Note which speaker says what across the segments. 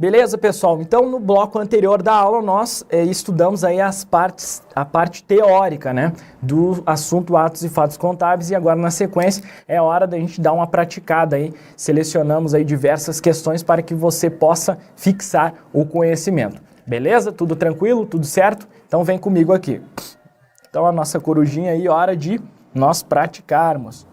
Speaker 1: Beleza, pessoal? Então, no bloco anterior da aula, nós estudamos aí a parte teórica, né, do assunto atos e fatos contábeis, e agora, na sequência, é hora da gente dar uma praticada aí. Selecionamos aí diversas questões para que você possa fixar o conhecimento. Beleza? Tudo tranquilo? Tudo certo? Então, vem comigo aqui. Então, a nossa corujinha aí, hora de nós praticarmos.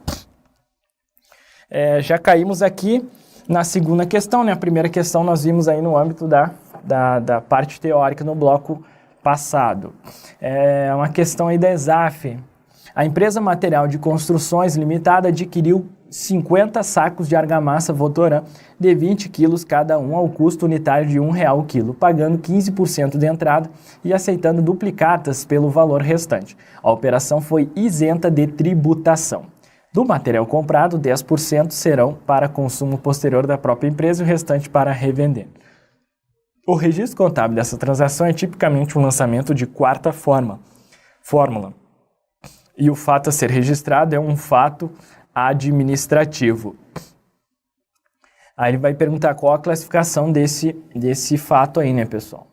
Speaker 1: Já caímos aqui na segunda questão, né? A primeira questão nós vimos aí no âmbito da parte teórica no bloco passado. É uma questão aí da ESAF. A empresa Material de Construções Limitada adquiriu 50 sacos de argamassa Votoran de 20 quilos cada um ao custo unitário de R$1 o quilo, pagando 15% de entrada e aceitando duplicatas pelo valor restante. A operação foi isenta de tributação. Do material comprado, 10% serão para consumo posterior da própria empresa e o restante para revender. O registro contábil dessa transação é tipicamente um lançamento de quarta fórmula. E o fato a ser registrado é um fato administrativo. Aí ele vai perguntar qual a classificação desse fato aí, né, pessoal?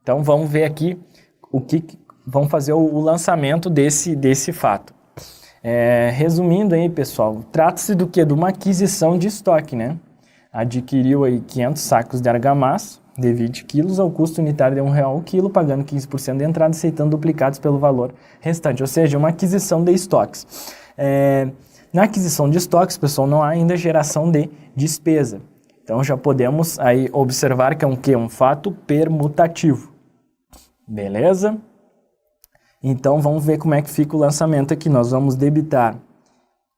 Speaker 1: Então vamos ver aqui vamos fazer o lançamento desse fato. Resumindo aí, pessoal, trata-se do quê? De uma aquisição de estoque, né? Adquiriu aí 500 sacos de argamassa de 20 quilos ao custo unitário de R$1 o quilo, pagando 15% de entrada, aceitando duplicados pelo valor restante, ou seja, uma aquisição de estoques. Na aquisição de estoques, pessoal, não há ainda geração de despesa. Então já podemos aí observar que é um fato permutativo. Beleza? Então, vamos ver como é que fica o lançamento aqui. Nós vamos debitar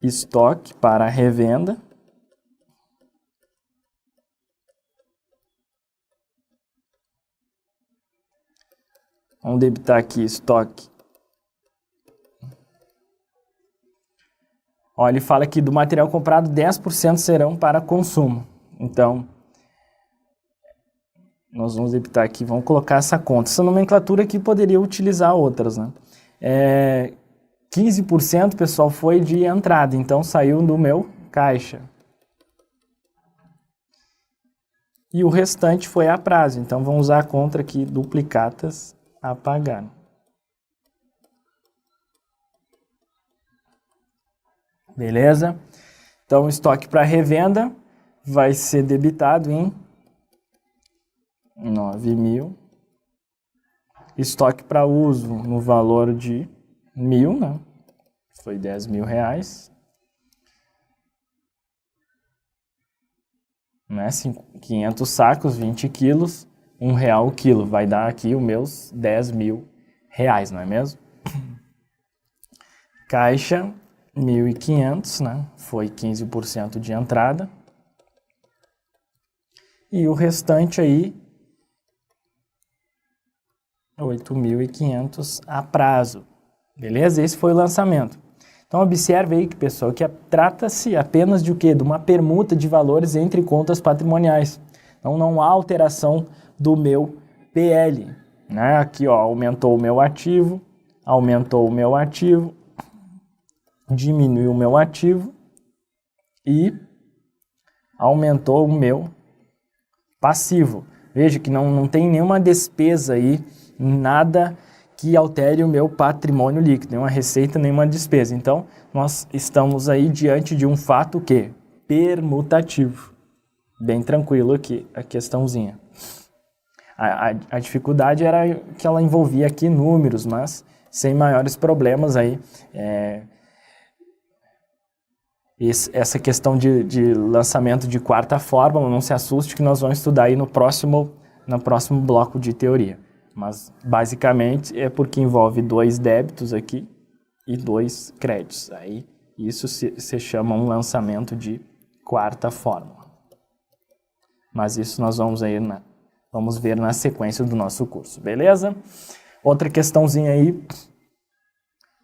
Speaker 1: estoque para revenda. Vamos debitar aqui estoque. Ó, ele fala que do material comprado, 10% serão para consumo. Então, nós vamos debitar aqui, vamos colocar essa conta. Essa nomenclatura aqui poderia utilizar outras, né? 15%, pessoal, foi de entrada, então saiu do meu caixa. E o restante foi a prazo, então vamos usar a conta aqui, duplicatas a pagar. Beleza? Então, o estoque para revenda vai ser debitado em 9.000. Estoque para uso no valor de 1.000, né? Foi R$10.000. Né? 500 sacos, 20 quilos, R$1 o quilo. Vai dar aqui os meus R$10.000, não é mesmo? Caixa, 1.500, né? Foi 15% de entrada. E o restante aí, 8.500 a prazo. Beleza? Esse foi o lançamento. Então, observe aí, pessoal, que trata-se apenas de o quê? De uma permuta de valores entre contas patrimoniais. Então, não há alteração do meu PL. Né? Aqui, ó, aumentou o meu ativo, diminuiu o meu ativo e aumentou o meu passivo. Veja que não tem nenhuma despesa aí, nada que altere o meu patrimônio líquido, nenhuma receita, nenhuma despesa. Então, nós estamos aí diante de um fato que permutativo. Bem tranquilo aqui, a questãozinha. A dificuldade era que ela envolvia aqui números, mas sem maiores problemas aí. Essa questão de lançamento de quarta fórmula, não se assuste que nós vamos estudar aí no próximo bloco de teoria. Mas, basicamente, é porque envolve 2 débitos aqui e 2 créditos. Aí, isso se chama um lançamento de quarta fórmula. Mas isso nós vamos ver na sequência do nosso curso, beleza? Outra questãozinha aí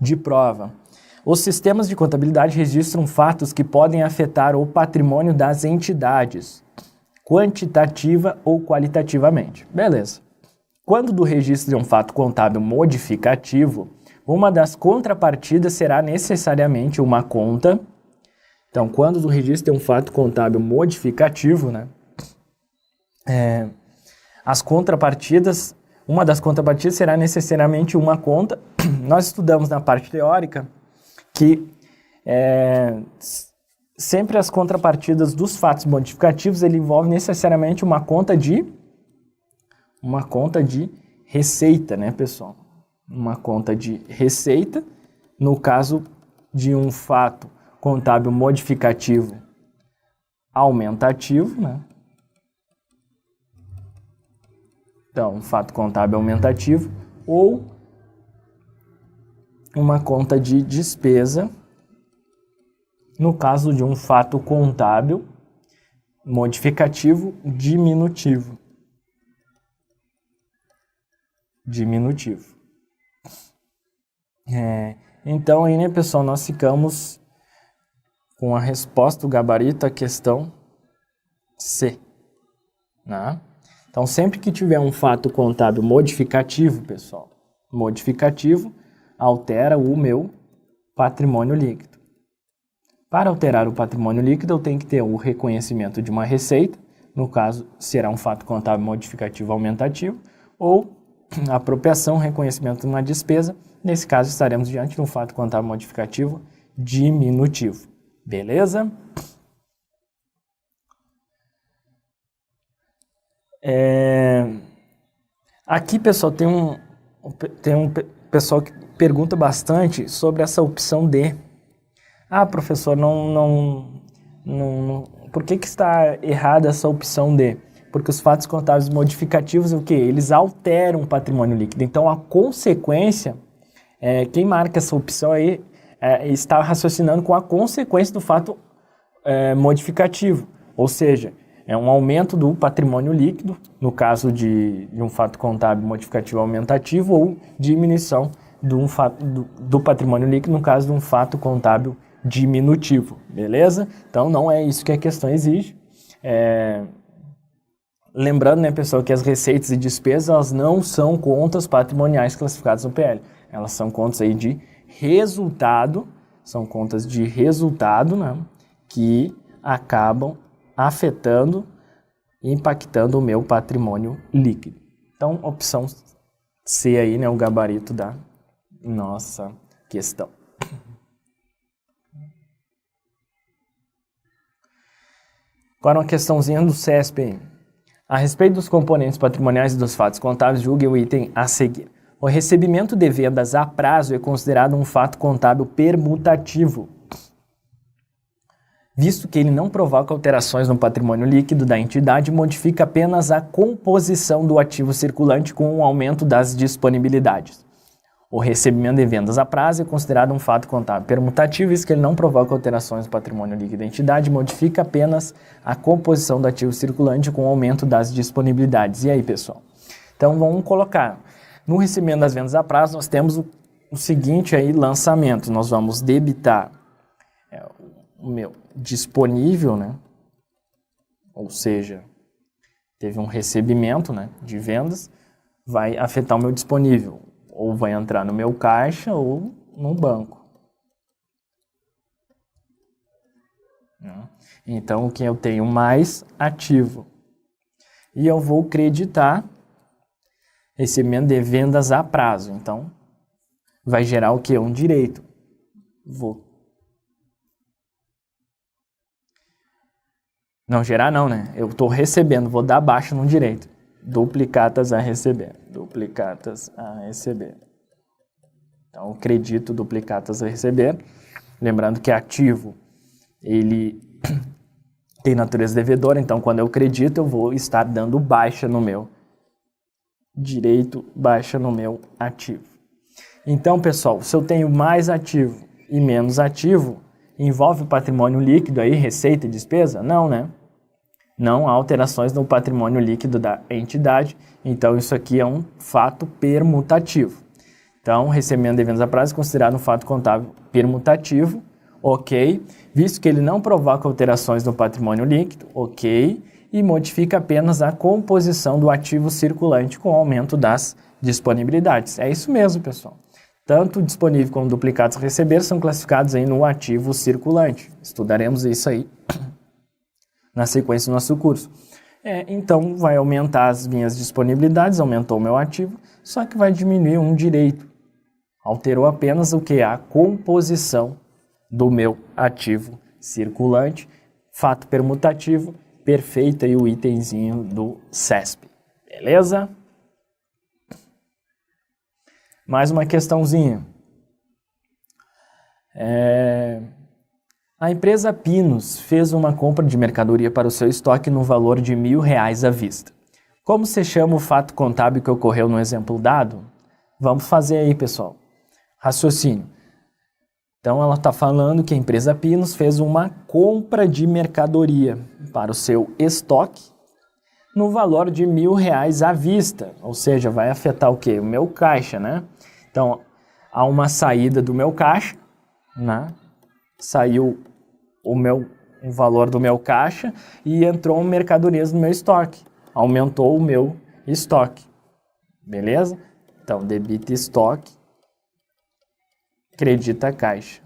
Speaker 1: de prova. Os sistemas de contabilidade registram fatos que podem afetar o patrimônio das entidades, quantitativa ou qualitativamente. Beleza. Quando do registro de um fato contábil modificativo, uma das contrapartidas será necessariamente uma conta. Então, quando do registro de um fato contábil modificativo, né, As contrapartidas, uma das contrapartidas será necessariamente uma conta. Nós estudamos na parte teórica que sempre as contrapartidas dos fatos modificativos ele envolve necessariamente uma conta de receita, né, pessoal? Uma conta de receita, no caso de um fato contábil modificativo aumentativo, né? Então, um fato contábil aumentativo ou uma conta de despesa no caso de um fato contábil modificativo diminutivo. Então aí, né, pessoal, nós ficamos com a resposta do gabarito à questão C, né? Então sempre que tiver um fato contábil modificativo, pessoal, altera o meu patrimônio líquido. Para alterar o patrimônio líquido, eu tenho que ter o reconhecimento de uma receita, no caso será um fato contábil modificativo aumentativo, ou a apropriação, reconhecimento de uma despesa, nesse caso estaremos diante de um fato contábil modificativo diminutivo. Beleza? Aqui, pessoal, tem um pessoal que pergunta bastante sobre essa opção D. Ah, professor, por que está errada essa opção D? Porque os fatos contábeis modificativos, o quê? Eles alteram o patrimônio líquido. Então, a consequência, quem marca essa opção aí está raciocinando com a consequência do fato modificativo. Ou seja, é um aumento do patrimônio líquido, no caso de um fato contábil modificativo aumentativo, ou diminuição do patrimônio líquido, no caso de um fato contábil diminutivo, beleza? Então, não é isso que a questão exige. Lembrando, né, pessoal, que as receitas e despesas elas não são contas patrimoniais classificadas no PL. Elas são contas aí de resultado, né, que acabam afetando e impactando o meu patrimônio líquido. Então, opção C aí, né, o gabarito da nossa questão. Agora uma questãozinha do CESP aí. A respeito dos componentes patrimoniais e dos fatos contábeis, julgue o item a seguir. O recebimento de vendas a prazo é considerado um fato contábil permutativo, visto que ele não provoca alterações no patrimônio líquido da entidade e modifica apenas a composição do ativo circulante com o aumento das disponibilidades. O recebimento de vendas a prazo é considerado um fato contábil permutativo, visto que ele não provoca alterações no patrimônio líquido da entidade e modifica apenas a composição do ativo circulante com o aumento das disponibilidades. E aí, pessoal? Então, vamos colocar. No recebimento das vendas a prazo, nós temos o seguinte aí, lançamento. Nós vamos debitar o meu disponível, né? Ou seja, teve um recebimento, né, de vendas, vai afetar o meu disponível. Ou vai entrar no meu caixa ou no banco. Então, o que eu tenho mais ativo. E eu vou creditar recebimento de vendas a prazo. Então, vai gerar o que? Um direito. Não gerar não, né? Eu estou recebendo, vou dar baixa no direito. Duplicatas a receber. Então, credito duplicatas a receber. Lembrando que ativo, ele tem natureza devedora, então quando eu credito, eu vou estar dando baixa no meu direito, baixa no meu ativo. Então, pessoal, se eu tenho mais ativo e menos ativo, envolve o patrimônio líquido aí, receita e despesa? Não, né? Não há alterações no patrimônio líquido da entidade, então isso aqui é um fato permutativo. Então, recebimento de vendas a prazo é considerado um fato contábil permutativo, ok, visto que ele não provoca alterações no patrimônio líquido, ok, e modifica apenas a composição do ativo circulante com o aumento das disponibilidades. É isso mesmo, pessoal. Tanto disponível como duplicados a receber são classificados aí no ativo circulante. Estudaremos isso aí na sequência do nosso curso. Então vai aumentar as minhas disponibilidades, aumentou o meu ativo, só que vai diminuir um direito. Alterou apenas o que? A composição do meu ativo circulante, fato permutativo, perfeito aí o itemzinho do CESP. Beleza? Mais uma questãozinha. A empresa Pinos fez uma compra de mercadoria para o seu estoque no valor de R$1.000 à vista. Como se chama o fato contábil que ocorreu no exemplo dado? Vamos fazer aí, pessoal. Raciocínio. Então, ela está falando que a empresa Pinos fez uma compra de mercadoria para o seu estoque no valor de R$1.000 à vista. Ou seja, vai afetar o quê? O meu caixa, né? Então, há uma saída do meu caixa, né? Saiu o valor do meu caixa e entrou mercadorias no meu estoque. Aumentou o meu estoque. Beleza? Então, debita estoque, credita caixa.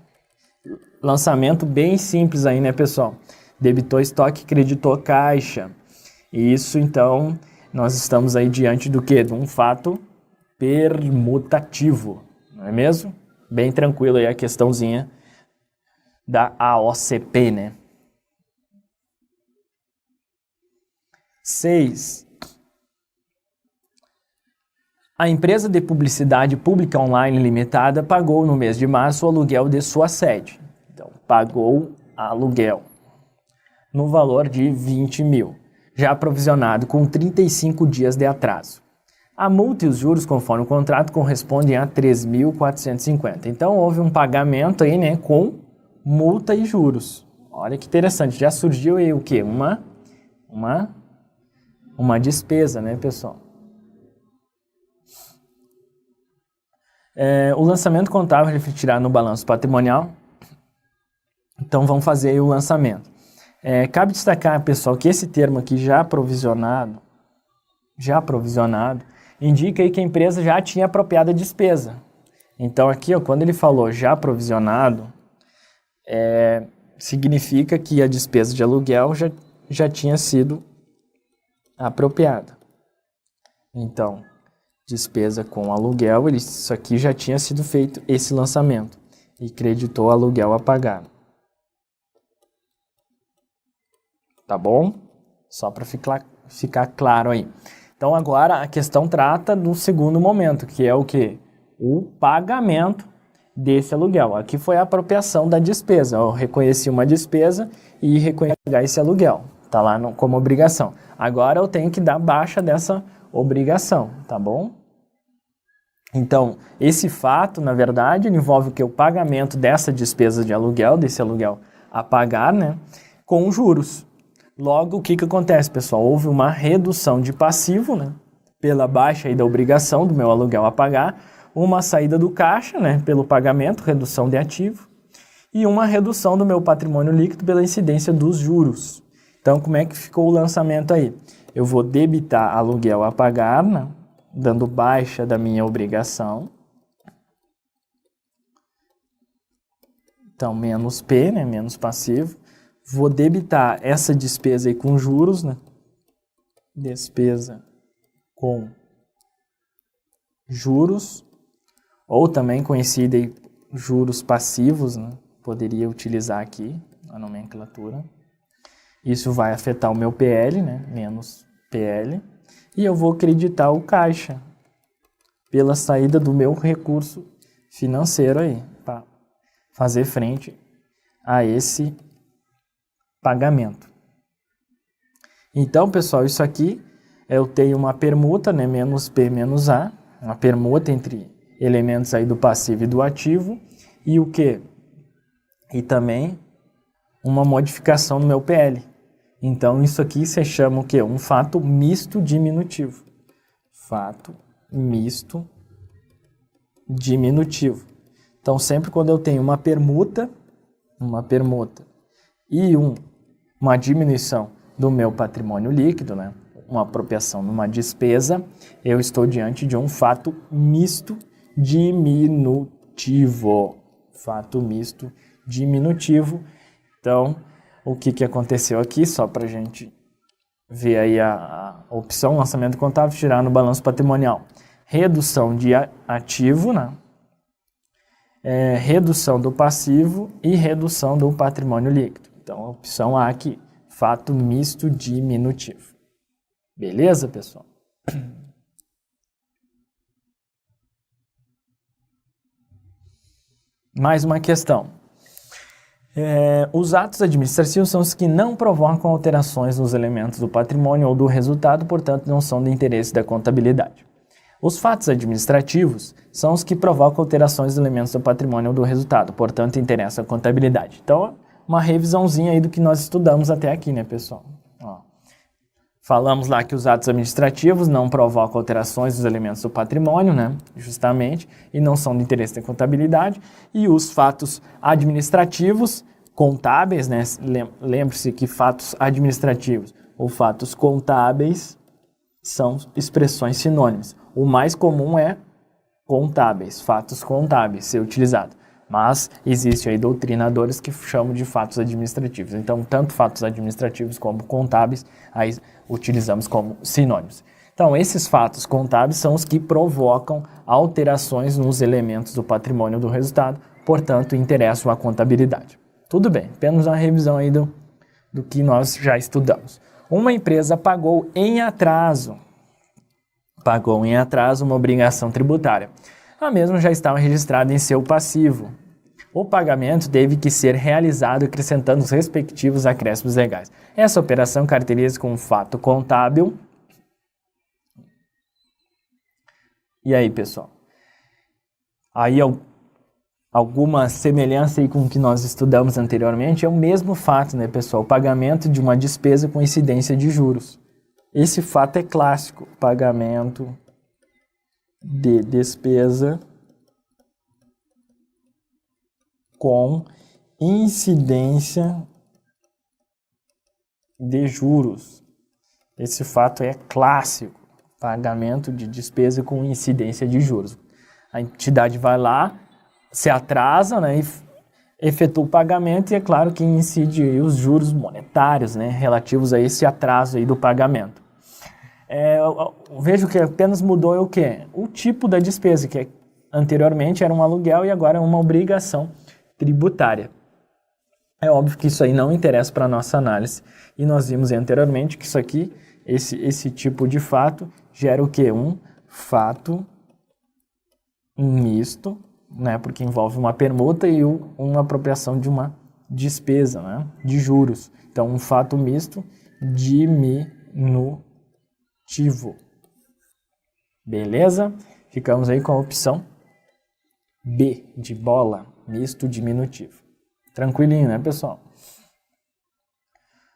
Speaker 1: Lançamento bem simples aí, né, pessoal? Debitou estoque, creditou caixa. Isso, então, nós estamos aí diante do quê? De um fato permutativo, não é mesmo? Bem tranquilo aí a questãozinha da AOCP, né? 6. A empresa de publicidade pública online limitada pagou no mês de março o aluguel de sua sede. Então, pagou aluguel no valor de 20 mil, já aprovisionado com 35 dias de atraso. A multa e os juros, conforme o contrato, correspondem a 3.450. Então, houve um pagamento aí, né, com multa e juros. Olha que interessante, já surgiu aí o quê? Uma despesa, né, pessoal? O lançamento contábil refletirá no balanço patrimonial. Então, vamos fazer aí o lançamento. Cabe destacar, pessoal, que esse termo aqui, já aprovisionado, indica aí que a empresa já tinha apropriado a despesa. Então, aqui, ó, quando ele falou já aprovisionado, significa que a despesa de aluguel já tinha sido apropriada. Então, despesa com aluguel, isso aqui já tinha sido feito esse lançamento e creditou aluguel a pagar. Tá bom? Só para ficar claro aí. Então agora a questão trata do segundo momento, que é o quê? O pagamento desse aluguel. Aqui foi a apropriação da despesa. Eu reconheci uma despesa e reconheci esse aluguel. Tá lá como obrigação. Agora eu tenho que dar baixa dessa obrigação, tá bom? Então, esse fato, na verdade, envolve o que? O pagamento dessa despesa de aluguel, desse aluguel a pagar, né? Com juros. Logo, o que acontece, pessoal? Houve uma redução de passivo, né? Pela baixa aí da obrigação do meu aluguel a pagar, uma saída do caixa, né? Pelo pagamento, redução de ativo, e uma redução do meu patrimônio líquido pela incidência dos juros. Então, como é que ficou o lançamento aí? Eu vou debitar aluguel a pagar, né? Dando baixa da minha obrigação. Então, menos P, né? Menos passivo. Vou debitar essa despesa aí com juros, né? Despesa com juros, ou também conhecida aí juros passivos, né? Poderia utilizar aqui a nomenclatura. Isso vai afetar o meu PL, né? Menos PL. E eu vou creditar o caixa pela saída do meu recurso financeiro aí, para fazer frente a esse pagamento. Então, pessoal, isso aqui eu tenho uma permuta, né? Menos P menos A, uma permuta entre elementos aí do passivo e do ativo, e o quê? E também uma modificação no meu PL. Então, isso aqui se chama o quê? Um fato misto diminutivo. Fato misto diminutivo. Então, sempre quando eu tenho uma permuta e uma diminuição do meu patrimônio líquido, né? Uma apropriação numa despesa, eu estou diante de um fato misto diminutivo. Fato misto diminutivo. Então, o que aconteceu aqui, só para a gente ver aí a opção lançamento contábil, tirar no balanço patrimonial. Redução de ativo, né? Redução do passivo e redução do patrimônio líquido. Então, a opção A aqui, fato misto diminutivo. Beleza, pessoal? Mais uma questão. Os atos administrativos são os que não provocam alterações nos elementos do patrimônio ou do resultado, portanto, não são de interesse da contabilidade. Os fatos administrativos são os que provocam alterações dos elementos do patrimônio ou do resultado, portanto, interessa a contabilidade. Então, uma revisãozinha aí do que nós estudamos até aqui, né, pessoal? Falamos lá que os atos administrativos não provocam alterações dos elementos do patrimônio, né, justamente, e não são de interesse da contabilidade. E os fatos administrativos, contábeis, né, lembre-se que fatos administrativos ou fatos contábeis são expressões sinônimas. O mais comum é contábeis, fatos contábeis ser utilizado. Mas existem aí doutrinadores que chamam de fatos administrativos. Então, tanto fatos administrativos como contábeis, aí utilizamos como sinônimos. Então, esses fatos contábeis são os que provocam alterações nos elementos do patrimônio do resultado, portanto, interessam a contabilidade. Tudo bem, apenas uma revisão aí do que nós já estudamos. Uma empresa pagou em atraso uma obrigação tributária. A mesma já estava registrada em seu passivo. O pagamento teve que ser realizado acrescentando os respectivos acréscimos legais. Essa operação caracteriza como fato contábil. E aí, pessoal? Aí alguma semelhança aí com o que nós estudamos anteriormente é o mesmo fato, né, pessoal? O pagamento de uma despesa com incidência de juros. Esse fato é clássico, pagamento de despesa com incidência de juros. Esse fato é clássico, pagamento de despesa com incidência de juros. A entidade vai lá, se atrasa, né, e efetua o pagamento e é claro que incide os juros monetários, né, relativos a esse atraso aí do pagamento. Eu vejo que apenas mudou o quê? O tipo da despesa, que anteriormente era um aluguel e agora é uma obrigação tributária. É óbvio que isso aí não interessa para a nossa análise. E nós vimos anteriormente que isso aqui, esse tipo de fato, gera o quê? Um fato misto, né? Porque envolve uma permuta e uma apropriação de uma despesa, né? De juros. Então, um fato misto diminutivo. Beleza? Ficamos aí com a opção B, de bola, misto diminutivo. Tranquilinho, né, pessoal?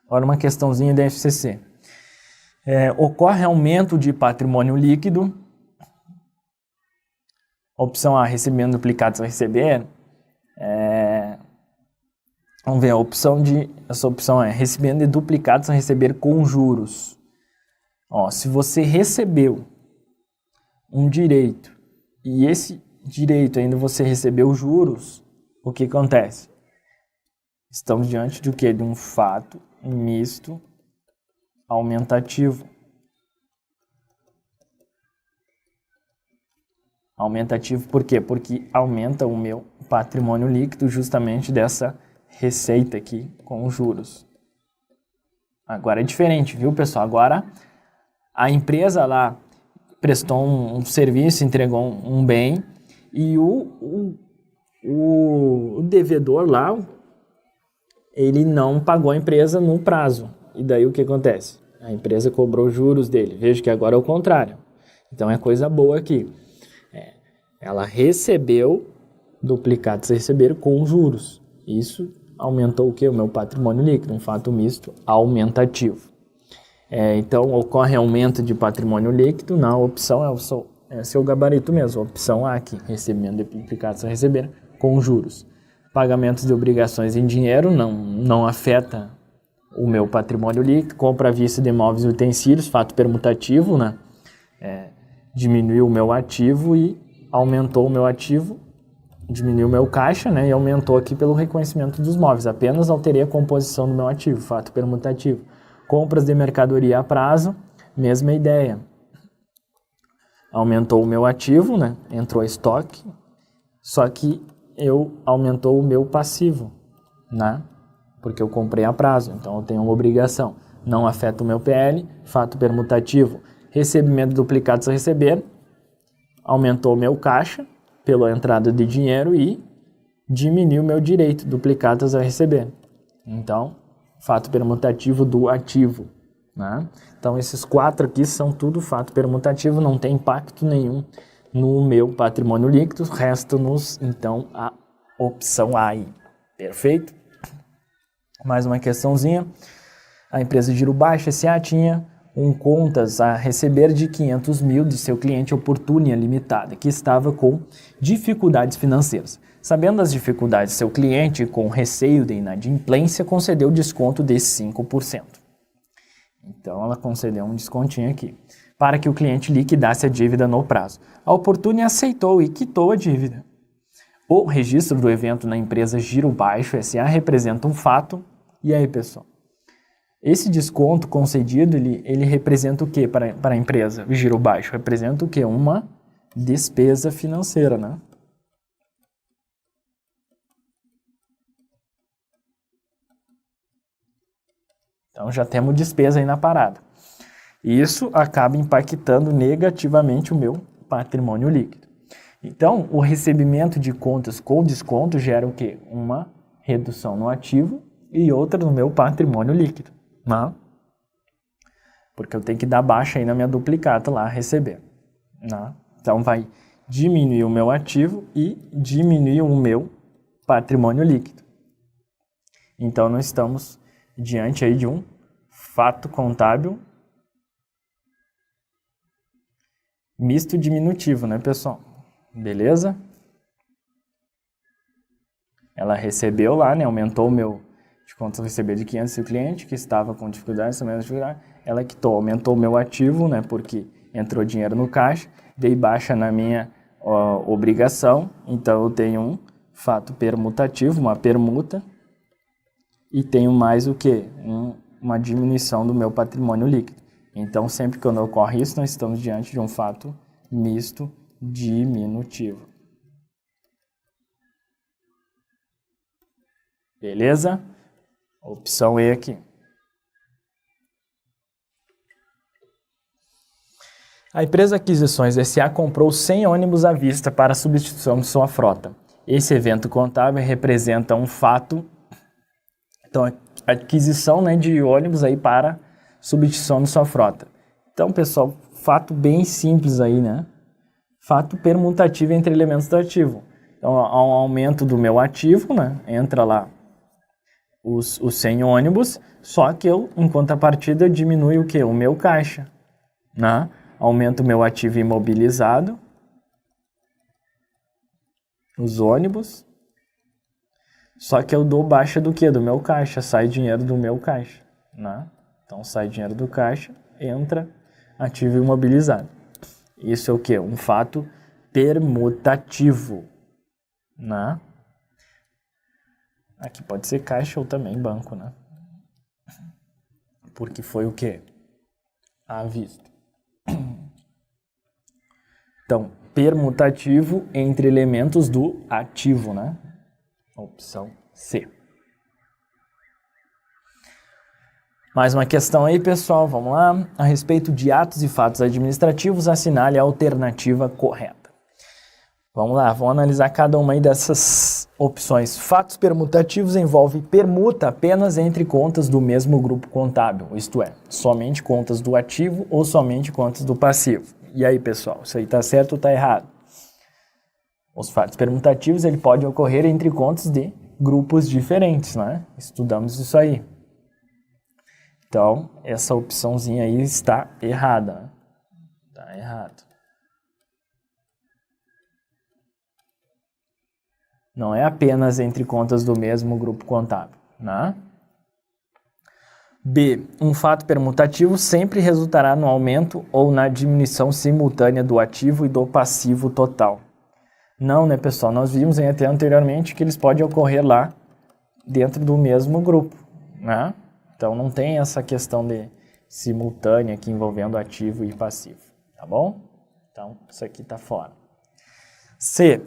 Speaker 1: Agora uma questãozinha da FCC. Ocorre aumento de patrimônio líquido. Opção A, recebimento duplicados a receber. Vamos ver, essa opção é recebimento de duplicados a receber com juros. Se você recebeu um direito e esse direito ainda você recebeu juros, o que acontece? Estamos diante do quê? De um fato misto aumentativo. Aumentativo por quê? Porque aumenta o meu patrimônio líquido justamente dessa receita aqui com juros. Agora é diferente, viu, pessoal? Agora a empresa lá prestou um serviço, entregou um bem e o devedor lá, ele não pagou a empresa no prazo. E daí o que acontece? A empresa cobrou juros dele. Veja que agora é o contrário. Então é coisa boa aqui. Ela recebeu duplicados a receber com juros. Isso aumentou o quê? O meu patrimônio líquido, um fato misto aumentativo. Então, ocorre aumento de patrimônio líquido, na opção é seu gabarito mesmo, a opção A aqui, recebimento de duplicados a receber com juros. Pagamentos de obrigações em dinheiro não afeta o meu patrimônio líquido, compra à vista de imóveis e utensílios, fato permutativo, né? Diminuiu o meu ativo e aumentou o meu ativo, diminuiu o meu caixa, né? E aumentou aqui pelo reconhecimento dos móveis, apenas alterei a composição do meu ativo, fato permutativo. Compras de mercadoria a prazo, mesma ideia. Aumentou o meu ativo, né? Entrou estoque, só que aumentou o meu passivo, né? Porque eu comprei a prazo, então eu tenho uma obrigação. Não afeta o meu PL, fato permutativo. Recebimento duplicados a receber, aumentou o meu caixa pela entrada de dinheiro e diminuiu o meu direito, duplicados a receber. Então, fato permutativo do ativo, né? Então, esses 4 aqui são tudo fato permutativo, não tem impacto nenhum no meu patrimônio líquido, resta-nos, então, a opção A aí. Perfeito? Mais uma questãozinha. A empresa Giro Baixo S.A. tinha contas a receber de 500 mil de seu cliente Oportunia Limitada, que estava com dificuldades financeiras. Sabendo das dificuldades de seu cliente, com receio de inadimplência, concedeu desconto de 5%. Então, ela concedeu um descontinho aqui, para que o cliente liquidasse a dívida no prazo. A Oportunia aceitou e quitou a dívida. O registro do evento na empresa Giro Baixo S.A. representa um fato. E aí, pessoal? Esse desconto concedido, ele representa o que para a empresa? O Giro Baixo representa o que? Uma despesa financeira, né? Então, já temos despesa aí na parada. Isso acaba impactando negativamente o meu patrimônio líquido. Então, o recebimento de contas com desconto gera o quê? Uma redução no ativo e outra no meu patrimônio líquido, né? Porque eu tenho que dar baixa aí na minha duplicata lá, receber, né? Então, vai diminuir o meu ativo e diminuir o meu patrimônio líquido. Então, nós estamos diante aí de um fato contábil misto diminutivo, né, pessoal? Beleza? Ela recebeu lá, né? Aumentou o meu de contas a receber de 500 do cliente, que estava com dificuldade, ela quitou, aumentou o meu ativo, né? Porque entrou dinheiro no caixa, dei baixa na minha obrigação, então eu tenho um fato permutativo, uma permuta, e tenho mais o que? Uma diminuição do meu patrimônio líquido. Então, sempre quando ocorre isso, nós estamos diante de um fato misto diminutivo. Beleza? Opção E aqui. A empresa Aquisições S.A. comprou 100 ônibus à vista para a substituição de sua frota. Esse evento contábil representa um fato, então, a aquisição, né, de ônibus aí para substituição de sua frota. Então, pessoal, fato bem simples aí, né? Fato permutativo entre elementos do ativo. Então, há um aumento do meu ativo, né? Entra lá os 100 ônibus, só que eu, em contrapartida, diminui o quê? O meu caixa, né? Aumento o meu ativo imobilizado, os ônibus, só que eu dou baixa do quê? Do meu caixa, sai dinheiro do meu caixa, né? Então, sai dinheiro do caixa, entra ativo imobilizado. Isso é o quê? Um fato permutativo, né? Aqui pode ser caixa ou também banco, né? Porque foi o quê? À vista. Então, permutativo entre elementos do ativo, né? Opção C. Mais uma questão aí, pessoal, vamos lá. A respeito de atos e fatos administrativos, assinale a alternativa correta. Vamos lá, vamos analisar cada uma aí dessas opções. Fatos permutativos envolvem permuta apenas entre contas do mesmo grupo contábil, isto é, somente contas do ativo ou somente contas do passivo. E aí, pessoal, isso aí está certo ou está errado? Os fatos permutativos ele pode ocorrer entre contas de grupos diferentes, né? Estudamos isso aí. Então, essa opçãozinha aí está errada, né? Está errado. Não é apenas entre contas do mesmo grupo contábil, né? B. Um fato permutativo sempre resultará no aumento ou na diminuição simultânea do ativo e do passivo total. Não, né, pessoal? Nós vimos até anteriormente que eles podem ocorrer lá dentro do mesmo grupo, né? Então não tem essa questão de simultânea aqui envolvendo ativo e passivo, tá bom? Então isso aqui está fora. C.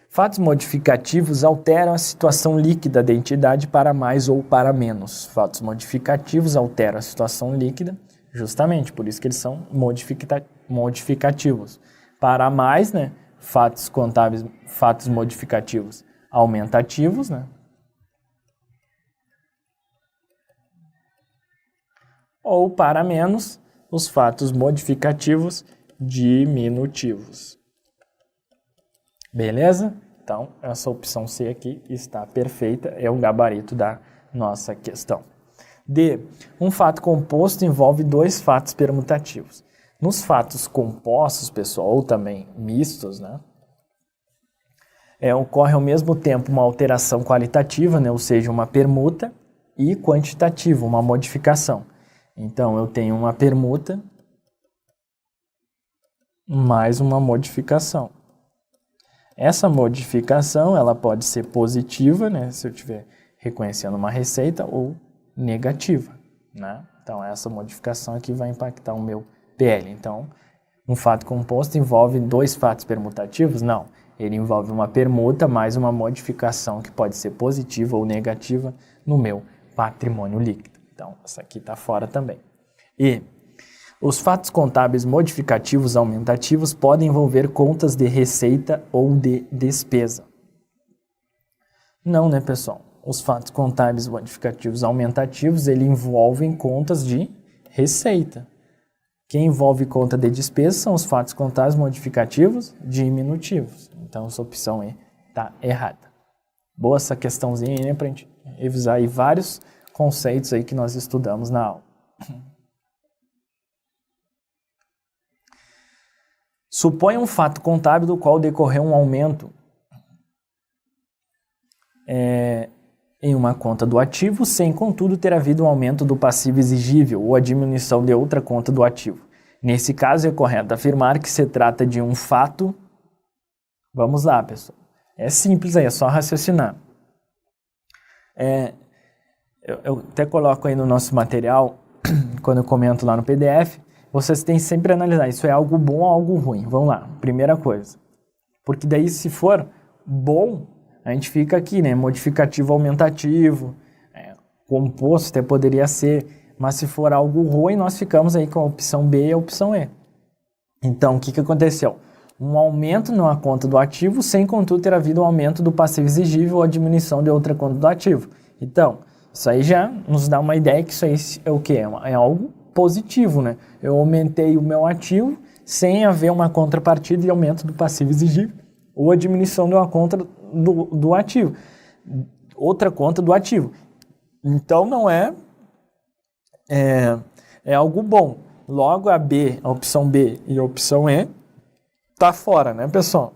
Speaker 1: Fatos modificativos alteram a situação líquida da entidade para mais ou para menos. Fatos modificativos alteram a situação líquida, justamente, por isso que eles são modificativos. Para mais, né, fatos contábeis, fatos modificativos aumentativos, né? Ou para menos, os fatos modificativos diminutivos. Beleza? Então, essa opção C aqui está perfeita, é o gabarito da nossa questão. D. Um fato composto envolve dois fatos permutativos. Nos fatos compostos, pessoal, ou também mistos, né? Ocorre ao mesmo tempo uma alteração qualitativa, né? Ou seja, uma permuta, e quantitativa, uma modificação. Então, eu tenho uma permuta mais uma modificação. Essa modificação, ela pode ser positiva, né, se eu estiver reconhecendo uma receita, ou negativa, né? Então, essa modificação aqui vai impactar o meu PL. Então, um fato composto envolve dois fatos permutativos? Não. Ele envolve uma permuta mais uma modificação que pode ser positiva ou negativa no meu patrimônio líquido. Então, essa aqui está fora também. E os fatos contábeis modificativos aumentativos podem envolver contas de receita ou de despesa. Não, né, pessoal? Os fatos contábeis modificativos aumentativos, ele envolvem contas de receita. Quem envolve conta de despesa são os fatos contábeis modificativos diminutivos. Então, essa opção aí está errada. Boa essa questãozinha aí, né, para a gente revisar aí vários conceitos aí que nós estudamos na aula. Suponha um fato contábil do qual decorreu um aumento em uma conta do ativo, sem, contudo, ter havido um aumento do passivo exigível ou a diminuição de outra conta do ativo. Nesse caso, é correto afirmar que se trata de um fato... Vamos lá, pessoal. É simples aí, é só raciocinar. Eu até coloco aí no nosso material, quando eu comento lá no PDF, vocês têm sempre a analisar, isso é algo bom ou algo ruim. Vamos lá, primeira coisa. Porque daí, se for bom, a gente fica aqui, né? Modificativo aumentativo, composto até poderia ser, mas se for algo ruim, nós ficamos aí com a opção B e a opção E. Então, o que aconteceu? Um aumento numa conta do ativo, sem, contudo, ter havido um aumento do passivo exigível ou a diminuição de outra conta do ativo. Então, isso aí já nos dá uma ideia que isso aí é o quê? É algo positivo, né? Eu aumentei o meu ativo sem haver uma contrapartida e aumento do passivo exigível ou a diminuição de uma conta do ativo, outra conta do ativo. Então não é algo bom. Logo a opção B e a opção E tá fora, né, pessoal?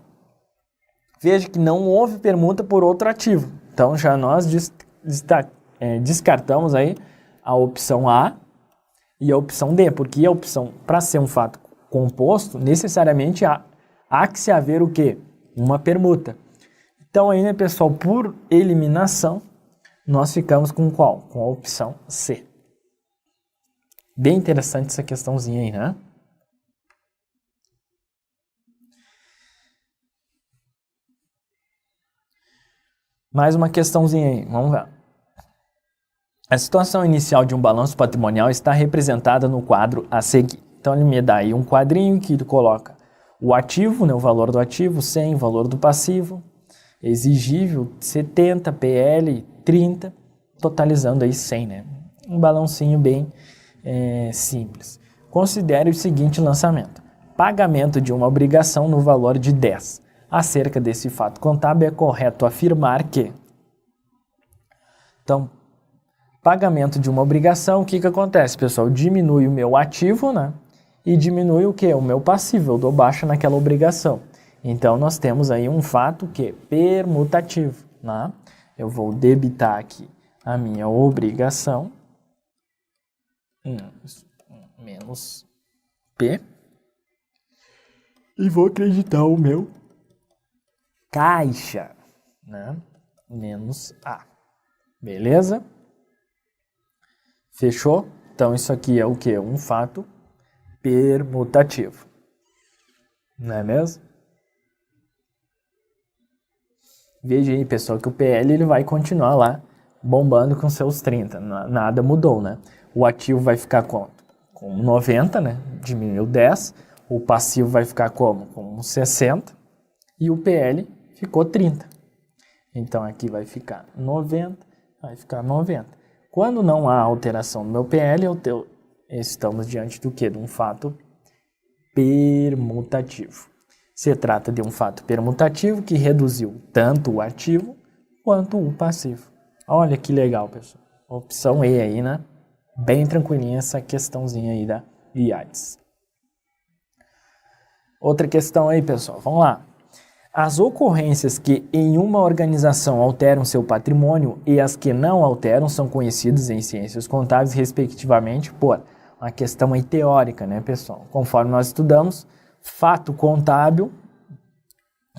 Speaker 1: Veja que não houve permuta por outro ativo. Então já nós descartamos aí a opção A e a opção D, porque a opção, para ser um fato composto, necessariamente há que se haver o quê? Uma permuta. Então aí, né, pessoal, por eliminação, nós ficamos com qual? Com a opção C. Bem interessante essa questãozinha aí, né? Mais uma questãozinha aí, vamos ver. A situação inicial de um balanço patrimonial está representada no quadro a seguir. Então, ele me dá aí um quadrinho que ele coloca o ativo, né, o valor do ativo, 100, o valor do passivo, exigível, 70, PL, 30, totalizando aí 100, né? Um balancinho bem simples. Considere o seguinte lançamento. Pagamento de uma obrigação no valor de 10. Acerca desse fato contábil, é correto afirmar que... Então, pagamento de uma obrigação, o que acontece, pessoal? Diminui o meu ativo, né? E diminui o quê? O meu passivo, eu dou baixa naquela obrigação. Então, nós temos aí um fato que é permutativo, né? Eu vou debitar aqui a minha obrigação, menos P, e vou acreditar o meu caixa, né? Menos A. Beleza? Fechou? Então, isso aqui é o quê? Um fato permutativo. Não é mesmo? Veja aí, pessoal, que o PL ele vai continuar lá bombando com seus 30. Nada mudou, né? O ativo vai ficar quanto? Com 90, né? Diminuiu 10. O passivo vai ficar como? Com 60. E o PL ficou 30. Então, aqui vai ficar 90, vai ficar 90. Quando não há alteração no meu PL, estamos diante do quê? De um fato permutativo. Se trata de um fato permutativo que reduziu tanto o ativo quanto o passivo. Olha que legal, pessoal. Opção E aí, né? Bem tranquilinha essa questãozinha aí da IADS. Outra questão aí, pessoal. Vamos lá. As ocorrências que em uma organização alteram seu patrimônio e as que não alteram são conhecidas em ciências contábeis, respectivamente, por uma questão aí teórica, né, pessoal? Conforme nós estudamos, fato contábil,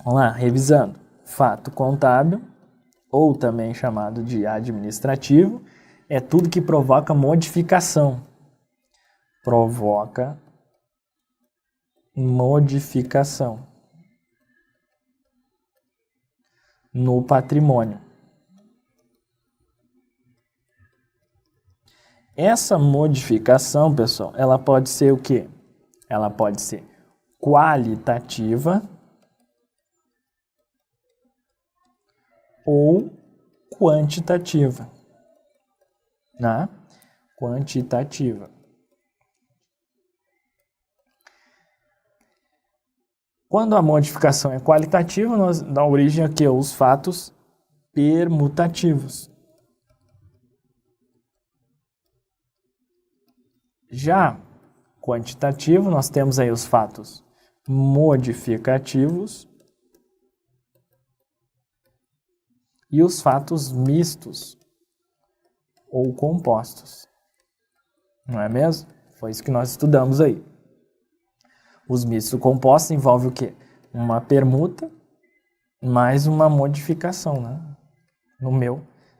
Speaker 1: vamos lá, revisando, fato contábil, ou também chamado de administrativo, é tudo que provoca modificação. Provoca modificação no patrimônio. Essa modificação, pessoal, ela pode ser o quê? Ela pode ser qualitativa ou quantitativa, né? Quantitativa. Quando a modificação é qualitativa, nós dá origem aqui aos fatos permutativos. Já quantitativo, nós temos aí os fatos modificativos e os fatos mistos ou compostos. Não é mesmo? Foi isso que nós estudamos aí. Os mistos compostos envolvem o quê? Uma permuta mais uma modificação, né?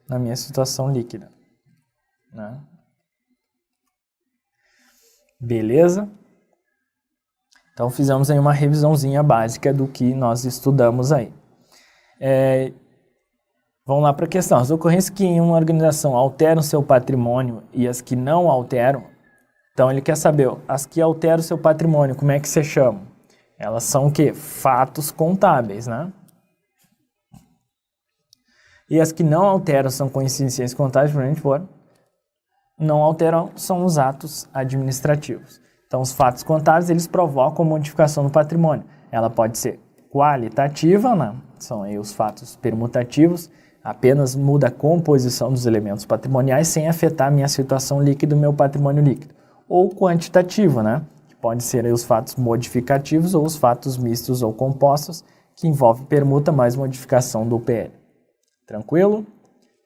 Speaker 1: Na minha situação líquida, né? Beleza? Então, fizemos aí uma revisãozinha básica do que nós estudamos aí. Vamos lá para a questão. As ocorrências que em uma organização alteram seu patrimônio e as que não alteram. Então, ele quer saber, as que alteram seu patrimônio, como é que se chamam? Elas são o quê? Fatos contábeis, né? E as que não alteram são conhecidas em ciências contábeis, por exemplo, não alteram são os atos administrativos. Então, os fatos contábeis, eles provocam modificação no patrimônio. Ela pode ser qualitativa, né? São aí os fatos permutativos, apenas muda a composição dos elementos patrimoniais sem afetar a minha situação líquida, o meu patrimônio líquido. Ou quantitativa, né? Que pode ser aí os fatos modificativos ou os fatos mistos ou compostos, que envolvem permuta mais modificação do PL. Tranquilo?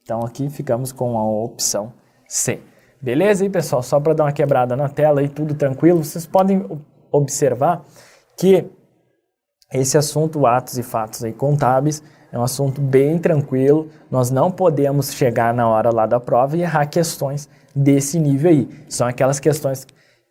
Speaker 1: Então, aqui ficamos com a opção C. Beleza aí, pessoal? Só para dar uma quebrada na tela aí, tudo tranquilo. Vocês podem observar que esse assunto, atos e fatos aí contábeis, é um assunto bem tranquilo. Nós não podemos chegar na hora lá da prova e errar questões desse nível aí. São aquelas questões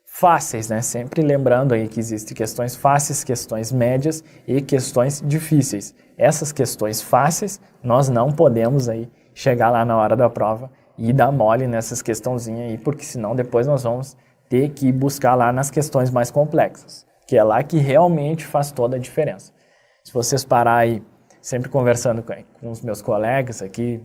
Speaker 1: fáceis, né? Sempre lembrando aí que existem questões fáceis, questões médias e questões difíceis. Essas questões fáceis, nós não podemos aí chegar lá na hora da prova e dar mole nessas questãozinhas aí, porque senão depois nós vamos ter que buscar lá nas questões mais complexas, que é lá que realmente faz toda a diferença. Se vocês parar aí, sempre conversando com os meus colegas aqui,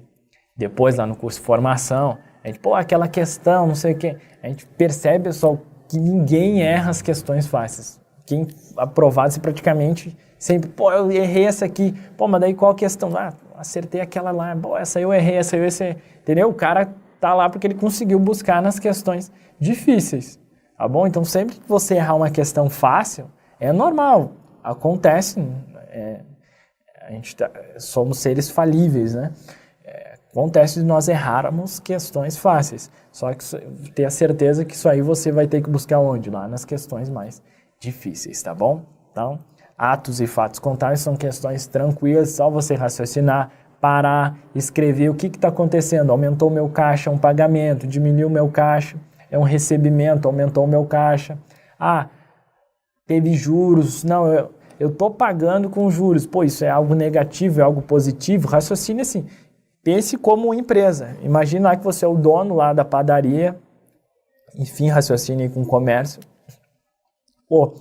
Speaker 1: depois lá no curso de formação, a gente, aquela questão, não sei o quê, a gente percebe, pessoal, que ninguém erra as questões fáceis. Quem aprovado, praticamente sempre, eu errei essa aqui, mas daí qual a questão? Acertei aquela lá, essa eu errei, essa eu errei, entendeu? O cara tá lá porque ele conseguiu buscar nas questões difíceis, tá bom? Então, sempre que você errar uma questão fácil, é normal, acontece, somos seres falíveis, né? Acontece de nós errarmos questões fáceis, só que tenha certeza que isso aí você vai ter que buscar onde? Lá nas questões mais difíceis, tá bom? Então, atos e fatos contábeis são questões tranquilas, só você raciocinar, parar, escrever o que está acontecendo. Aumentou o meu caixa, é um pagamento, diminuiu o meu caixa, é um recebimento, aumentou o meu caixa. Ah, teve juros, não, eu estou pagando com juros. Pô, isso é algo negativo, é algo positivo? Raciocine assim, pense como empresa. Imagina lá que você é o dono lá da padaria, enfim, raciocine com comércio. Pô,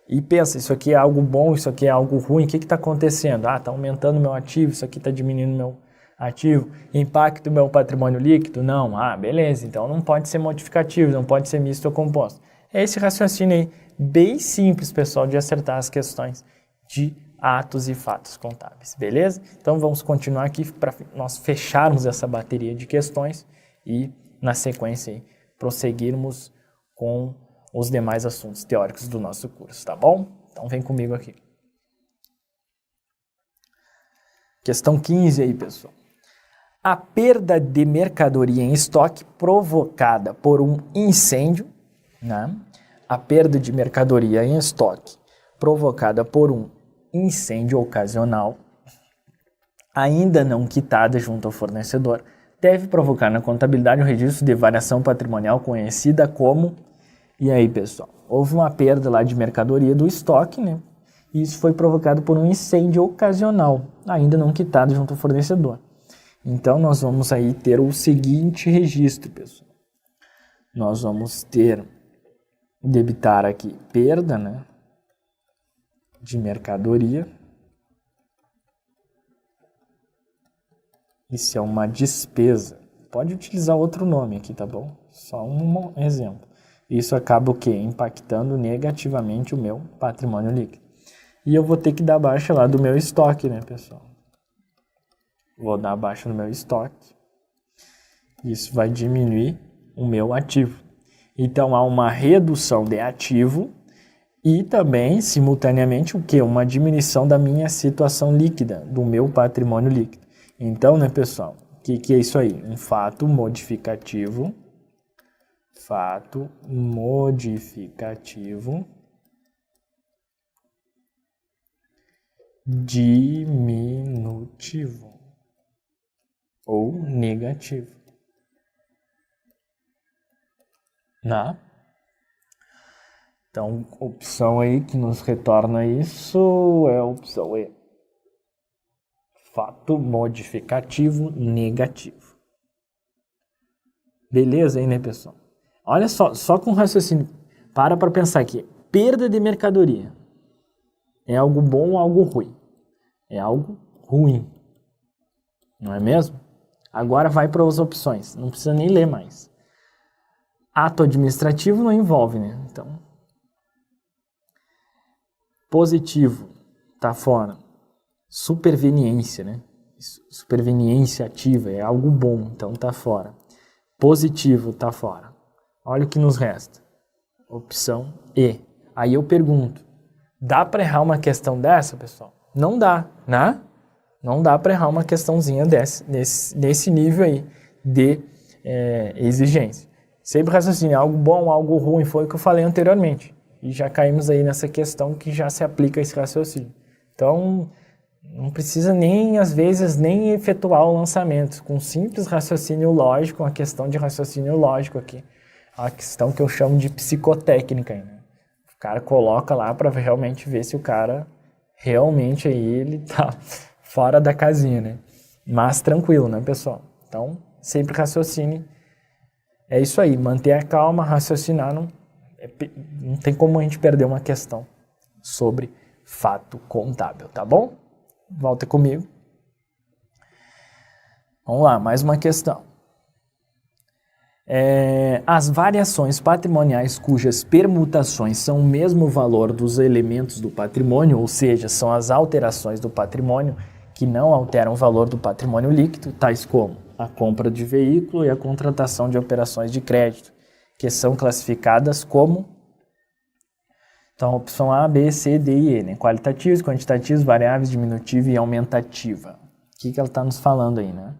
Speaker 1: e pensa, isso aqui é algo bom, isso aqui é algo ruim, o que está acontecendo? Ah, está aumentando meu ativo, isso aqui está diminuindo meu ativo, impacto meu patrimônio líquido? Não, ah, beleza, então não pode ser modificativo, não pode ser misto ou composto. É esse raciocínio aí, bem simples, pessoal, de acertar as questões de atos e fatos contábeis, beleza? Então vamos continuar aqui para nós fecharmos essa bateria de questões e, na sequência, aí, prosseguirmos com os demais assuntos teóricos do nosso curso, tá bom? Então vem comigo aqui. Questão 15 aí, pessoal. A perda de mercadoria em estoque provocada por um incêndio, né? A perda de mercadoria em estoque provocada por um incêndio ocasional, ainda não quitada junto ao fornecedor, deve provocar na contabilidade um registro de variação patrimonial conhecida como... E aí, pessoal, houve uma perda lá de mercadoria do estoque, né? E isso foi provocado por um incêndio ocasional, ainda não quitado junto ao fornecedor. Então, nós vamos aí ter o seguinte registro, pessoal. Nós vamos debitar aqui perda, né, de mercadoria. Isso é uma despesa. Pode utilizar outro nome aqui, tá bom? Só um exemplo. Isso acaba o quê? Impactando negativamente o meu patrimônio líquido. E eu vou ter que dar baixa lá do meu estoque, né, pessoal? Vou dar baixa no meu estoque. Isso vai diminuir o meu ativo. Então, há uma redução de ativo e também, simultaneamente, o quê? Uma diminuição da minha situação líquida, do meu patrimônio líquido. Então, né, pessoal? O que é isso aí? Um fato modificativo. Fato modificativo diminutivo ou negativo. Né? Então, opção aí que nos retorna isso é a opção E. Fato modificativo negativo. Beleza aí, né, pessoal? Olha só com raciocínio. Para pensar aqui. Perda de mercadoria. É algo bom ou algo ruim? É algo ruim. Não é mesmo? Agora vai para as opções. Não precisa nem ler mais. Ato administrativo não envolve, né? Então, positivo, tá fora. Superveniência, né? Superveniência ativa, é algo bom, então tá fora. Positivo, tá fora. Olha o que nos resta. Opção E. Aí eu pergunto, dá para errar uma questão dessa, pessoal? Não dá, né? Não dá para errar uma questãozinha nesse nível aí de exigência. Sempre raciocínio, algo bom, algo ruim, foi o que eu falei anteriormente. E já caímos aí nessa questão que já se aplica a esse raciocínio. Então, não precisa nem, às vezes, nem efetuar o lançamento. Com simples raciocínio lógico, uma questão de raciocínio lógico aqui. A questão que eu chamo de psicotécnica. Né? O cara coloca lá para realmente ver se o cara realmente aí ele tá fora da casinha, né? Mas tranquilo, né, pessoal? Então, sempre raciocine. É isso aí, manter a calma, raciocinar, não tem como a gente perder uma questão sobre fato contábil, tá bom? Volta comigo. Vamos lá, mais uma questão. As variações patrimoniais cujas permutações são o mesmo valor dos elementos do patrimônio, ou seja, são as alterações do patrimônio que não alteram o valor do patrimônio líquido, tais como a compra de veículo e a contratação de operações de crédito, que são classificadas como... Então, opção A, B, C, D e E, né? Qualitativos, quantitativos, variáveis, diminutiva e aumentativa. O que ela está nos falando aí, né?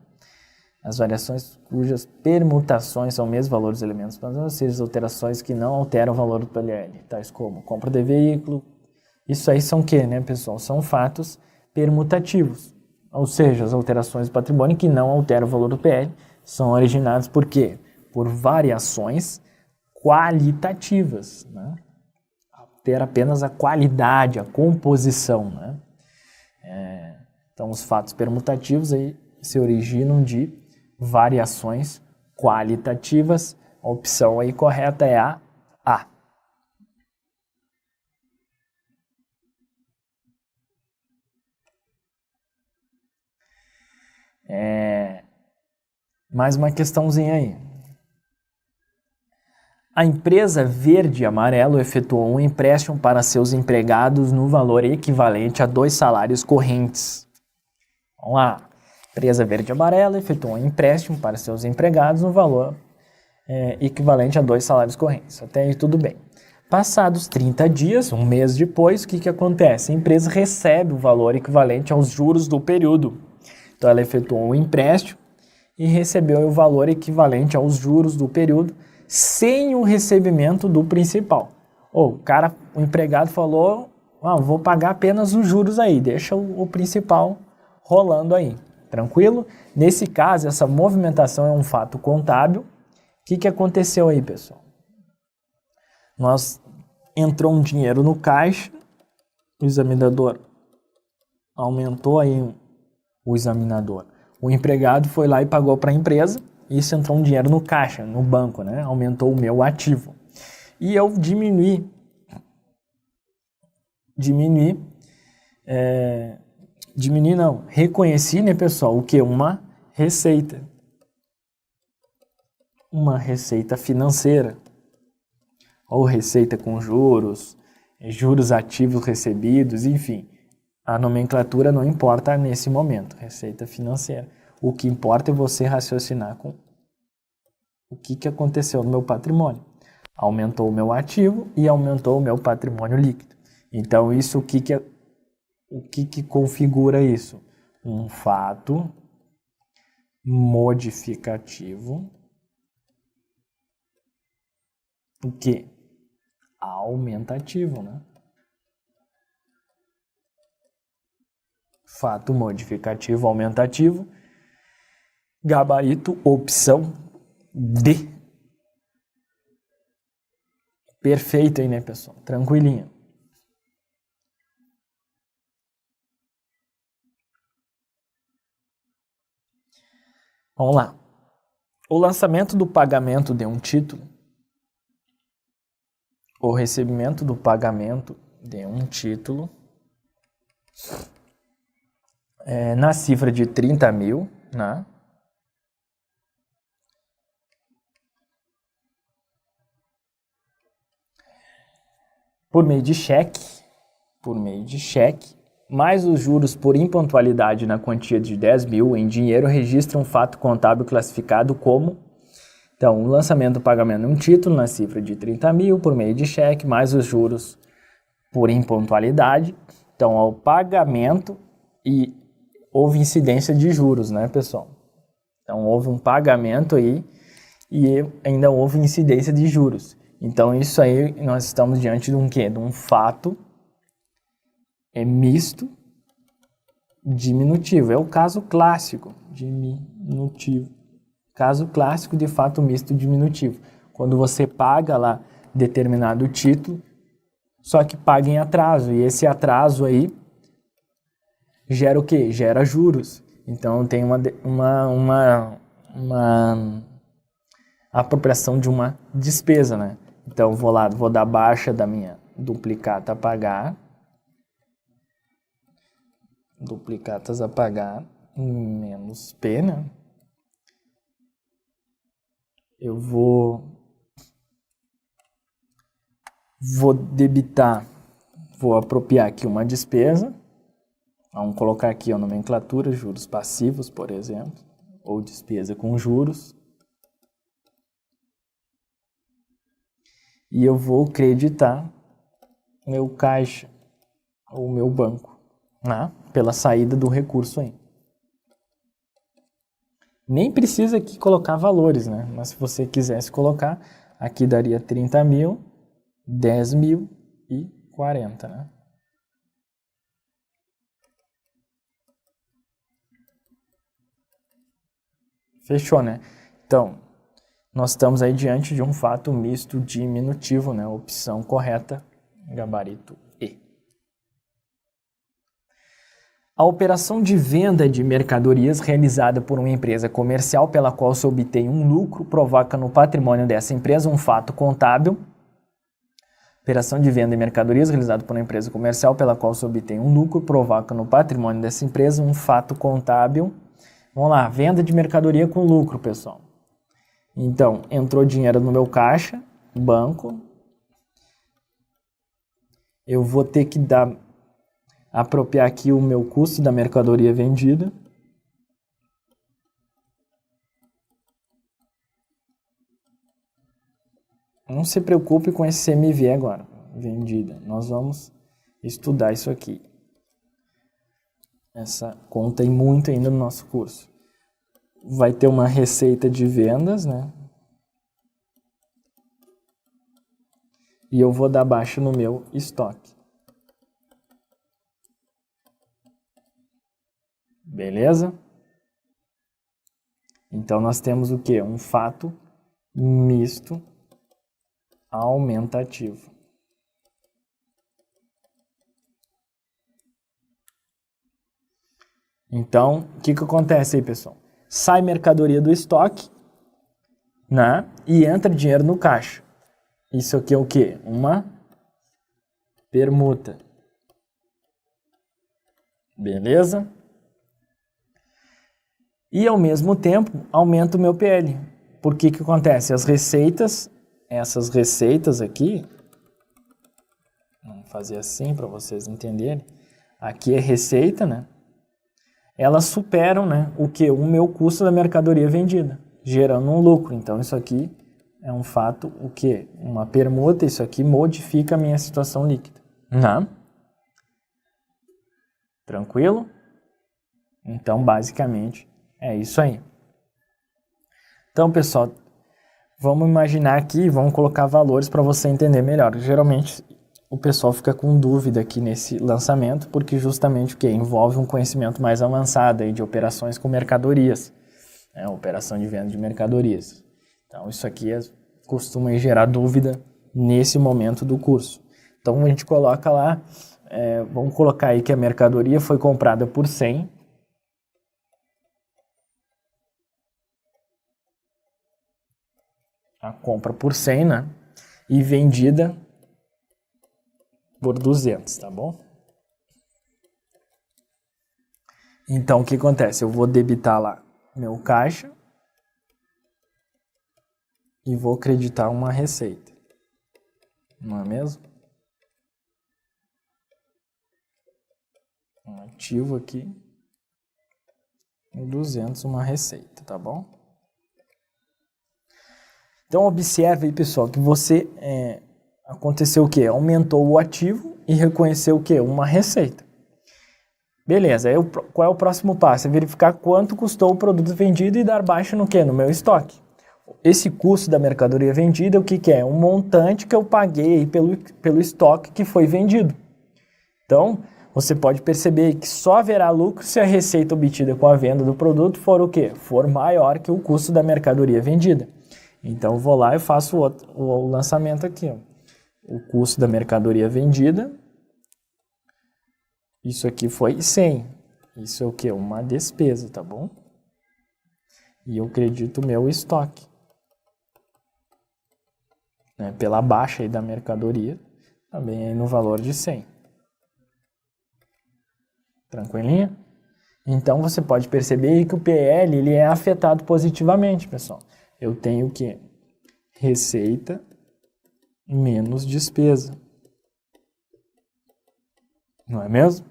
Speaker 1: As variações cujas permutações são o mesmo valor dos elementos, ou seja, as alterações que não alteram o valor do PLL, tais como compra de veículo. Isso aí são o quê, né, pessoal? São fatos permutativos. Ou seja, as alterações do patrimônio que não alteram o valor do PL são originadas por quê? Por variações qualitativas, né? Ter apenas a qualidade, a composição, né? Então, os fatos permutativos aí se originam de variações qualitativas. A opção aí correta é a A. Mais uma questãozinha aí. A empresa Verde e Amarelo efetuou um empréstimo para seus empregados no valor equivalente a 2 salários correntes. Vamos lá. A empresa Verde e Amarelo efetuou um empréstimo para seus empregados no valor equivalente a 2 salários correntes. Até aí tudo bem. Passados 30 dias, um mês depois, o que acontece? A empresa recebe o valor equivalente aos juros do período. Então, ela efetuou um empréstimo e recebeu o valor equivalente aos juros do período sem o recebimento do principal. O empregado falou, vou pagar apenas os juros aí, deixa o principal rolando aí, tranquilo? Nesse caso, essa movimentação é um fato contábil. O que aconteceu aí, pessoal? Entrou um dinheiro no caixa, o examinador aumentou aí o examinador. O empregado foi lá e pagou para a empresa, isso entrou um dinheiro no caixa, no banco, né? Aumentou o meu ativo. E eu reconheci, né, pessoal, o que? Uma receita. Uma receita financeira. Ou receita com juros, juros ativos recebidos, enfim. A nomenclatura não importa nesse momento, receita financeira. O que importa é você raciocinar com o que aconteceu no meu patrimônio. Aumentou o meu ativo e aumentou o meu patrimônio líquido. Então, isso o que configura isso? Um fato modificativo. O que? Aumentativo, né? Fato modificativo aumentativo. Gabarito, opção D. Perfeito aí, né, pessoal? Tranquilinho. Vamos lá. O lançamento do pagamento de um título, o recebimento do pagamento de um título na cifra de 30 mil, né? Por meio de cheque, mais os juros por impontualidade na quantia de 10 mil em dinheiro registra um fato contábil classificado como... Então, o lançamento do pagamento de um título na cifra de 30 mil por meio de cheque, mais os juros por impontualidade. Então, ao pagamento e houve incidência de juros, né, pessoal? Então, houve um pagamento aí e ainda houve incidência de juros. Então, isso aí nós estamos diante de um quê? De um fato misto diminutivo. É o caso clássico diminutivo. Caso clássico de fato misto diminutivo. Quando você paga lá determinado título, só que paga em atraso. E esse atraso aí gera o quê? Gera juros. Então tem uma apropriação de uma despesa, né? Então vou dar baixa da minha duplicata a pagar. Duplicatas a pagar menos P, né? Eu vou debitar, vou apropriar aqui uma despesa. Vamos colocar aqui a nomenclatura, juros passivos, por exemplo, ou despesa com juros. E eu vou creditar meu caixa, ou meu banco, né? Pela saída do recurso aí. Nem precisa aqui colocar valores, né? Mas se você quisesse colocar, aqui daria 30 mil, 10 mil e 40, né? Fechou, né? Então, nós estamos aí diante de um fato misto diminutivo, né? Opção correta, gabarito E. A operação de venda de mercadorias realizada por uma empresa comercial pela qual se obtém um lucro provoca no patrimônio dessa empresa um fato contábil. Operação de venda de mercadorias realizada por uma empresa comercial pela qual se obtém um lucro provoca no patrimônio dessa empresa um fato contábil. Vamos lá, venda de mercadoria com lucro, pessoal. Então, entrou dinheiro no meu caixa, banco. Eu vou ter que apropriar aqui o meu custo da mercadoria vendida. Não se preocupe com esse CMV agora, vendida. Nós vamos estudar isso aqui. Essa conta aí muito ainda no nosso curso. Vai ter uma receita de vendas, né? E eu vou dar baixa no meu estoque. Beleza? Então nós temos o quê? Um fato misto aumentativo. Então, o que acontece aí, pessoal? Sai mercadoria do estoque, né? E entra dinheiro no caixa. Isso aqui é o quê? Uma permuta. Beleza? E ao mesmo tempo, aumenta o meu PL. Por que acontece? As receitas, essas receitas aqui, vamos fazer assim para vocês entenderem. Aqui é receita, né? Elas superam, né, o que? O meu custo da mercadoria vendida, gerando um lucro. Então, isso aqui é um fato, o que? Uma permuta, isso aqui modifica a minha situação líquida. Não? Tranquilo? Então, basicamente, é isso aí. Então, pessoal, vamos imaginar aqui, vamos colocar valores para você entender melhor. Geralmente, o pessoal fica com dúvida aqui nesse lançamento, porque justamente o que? Envolve um conhecimento mais avançado aí de operações com mercadorias, né? Operação de venda de mercadorias. Então, isso aqui costuma gerar dúvida nesse momento do curso. Então, a gente coloca lá, vamos colocar aí que a mercadoria foi comprada por 100, a compra por 100, né? E vendida por 200, tá bom? Então, o que acontece? Eu vou debitar lá meu caixa e vou creditar uma receita. Não é mesmo? Um ativo aqui. E 200 uma receita, tá bom? Então, observe aí, pessoal, que você aconteceu o quê? Aumentou o ativo e reconheceu o quê? Uma receita. Beleza, aí qual é o próximo passo? É verificar quanto custou o produto vendido e dar baixa no quê? No meu estoque. Esse custo da mercadoria vendida, o que é? Um montante que eu paguei pelo estoque que foi vendido. Então, você pode perceber que só haverá lucro se a receita obtida com a venda do produto for o quê? For maior que o custo da mercadoria vendida. Então, eu vou lá e faço o lançamento aqui. Ó. O custo da mercadoria vendida. Isso aqui foi 100. Isso é o quê? Uma despesa, tá bom? E eu credito o meu estoque. Né? Pela baixa aí da mercadoria, também aí no valor de 100. Tranquilinha? Então, você pode perceber que o PL ele é afetado positivamente, pessoal. Eu tenho o quê? Receita menos despesa. Não é mesmo?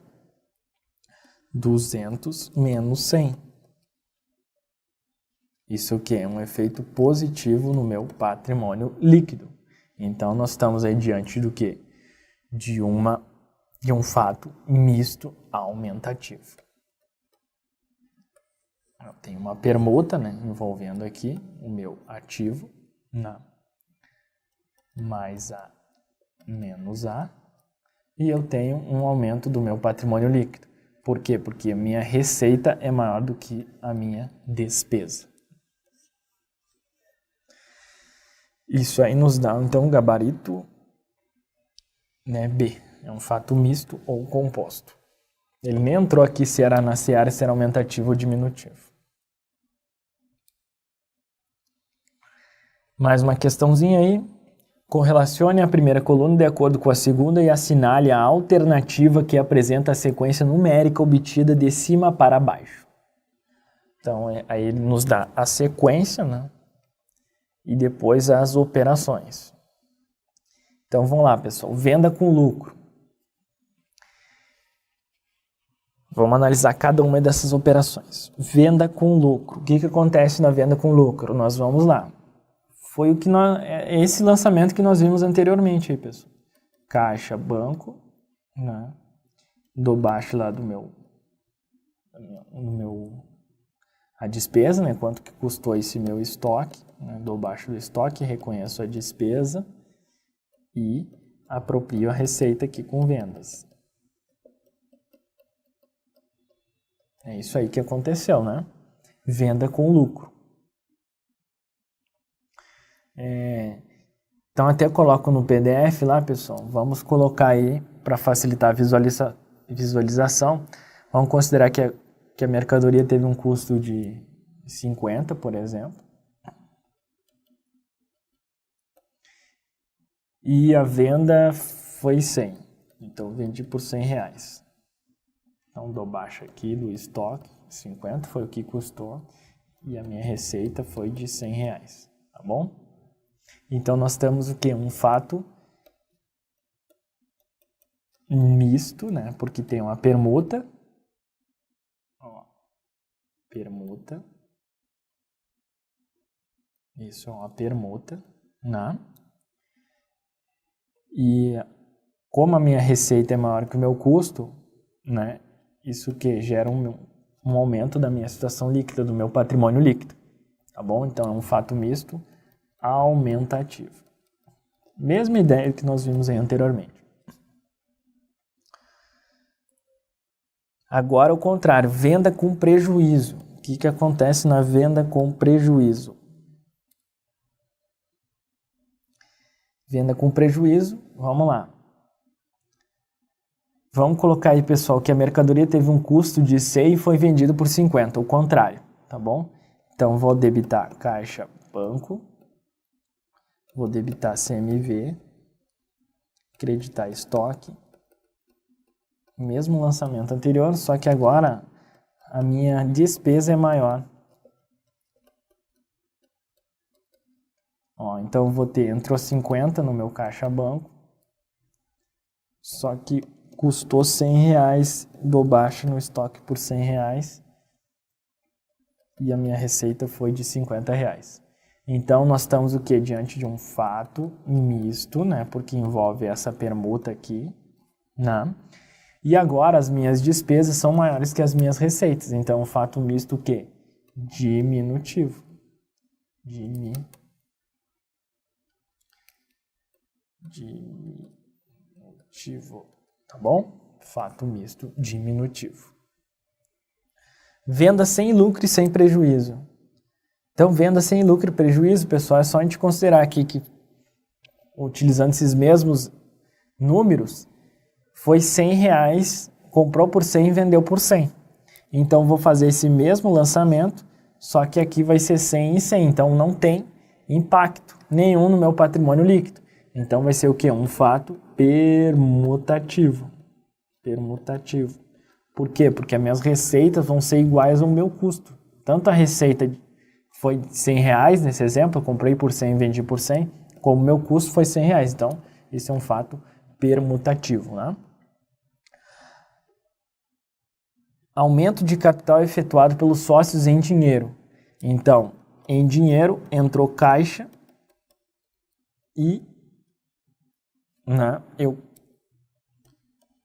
Speaker 1: 200 menos 100. Isso aqui é um efeito positivo no meu patrimônio líquido. Então, nós estamos aí diante do quê? De um fato misto aumentativo. Eu tenho uma permuta, né, envolvendo aqui o meu ativo, mais A menos A, e eu tenho um aumento do meu patrimônio líquido. Por quê? Porque a minha receita é maior do que a minha despesa. Isso aí nos dá, então, gabarito, né, B. É um fato misto ou composto. Ele nem entrou aqui se era na seara, se era aumentativo ou diminutivo. Mais uma questãozinha aí. Correlacione a primeira coluna de acordo com a segunda e assinale a alternativa que apresenta a sequência numérica obtida de cima para baixo. Então, aí ele nos dá a sequência, né? E depois as operações. Então, vamos lá, pessoal. Venda com lucro. Vamos analisar cada uma dessas operações. Venda com lucro. O que acontece na venda com lucro? Nós vamos lá. Foi o que esse lançamento que nós vimos anteriormente aí, pessoal. Caixa, banco, né? Dou baixo lá do a despesa, né? Quanto que custou esse meu estoque, né? Dou baixo do estoque, reconheço a despesa e aproprio a receita aqui com vendas. É isso aí que aconteceu, né? Venda com lucro. Então até coloco no PDF lá, pessoal. Vamos colocar aí para facilitar a visualização. Vamos considerar que a mercadoria teve um custo de 50, por exemplo. E a venda foi 100. Então vendi por R$100. Então dou baixo aqui do estoque. 50 foi o que custou. E a minha receita foi de R$100. Tá bom? Então, nós temos o quê? Um fato misto, né? Porque tem uma permuta. Ó, permuta. Isso é uma permuta, né? E como a minha receita é maior que o meu custo, né? Isso que gera um aumento da minha situação líquida, do meu patrimônio líquido. Tá bom? Então, é um fato misto aumentativo. Mesma ideia que nós vimos aí anteriormente. Agora o contrário, venda com prejuízo. O que acontece na venda com prejuízo? Venda com prejuízo, vamos lá. Vamos colocar aí, pessoal, que a mercadoria teve um custo de 100 e foi vendido por 50, o contrário, tá bom? Então, vou debitar caixa, banco. Vou debitar CMV, creditar estoque, mesmo lançamento anterior, só que agora a minha despesa é maior. Ó, então eu vou ter, entrou 50 no meu caixa banco, só que custou R$100, dou baixo no estoque por R$100 e a minha receita foi de R$50. Então, nós estamos o quê? Diante de um fato misto, né? Porque envolve essa permuta aqui, né? E agora as minhas despesas são maiores que as minhas receitas. Então, o fato misto o quê? Diminutivo. Diminutivo. Tá bom? Fato misto diminutivo. Venda sem lucro e sem prejuízo. Então, venda sem lucro e prejuízo, pessoal, é só a gente considerar aqui que, utilizando esses mesmos números, foi R$100, comprou por 100 e vendeu por 100. Então, vou fazer esse mesmo lançamento, só que aqui vai ser 100 e 100. Então, não tem impacto nenhum no meu patrimônio líquido. Então, vai ser o quê? Um fato permutativo. Permutativo. Por quê? Porque as minhas receitas vão ser iguais ao meu custo. Tanto a receita foi R$100 nesse exemplo, eu comprei por 100 e vendi por 100, como o meu custo foi R$100. Então, esse é um fato permutativo, né? Aumento de capital efetuado pelos sócios em dinheiro. Então, em dinheiro entrou caixa e, né,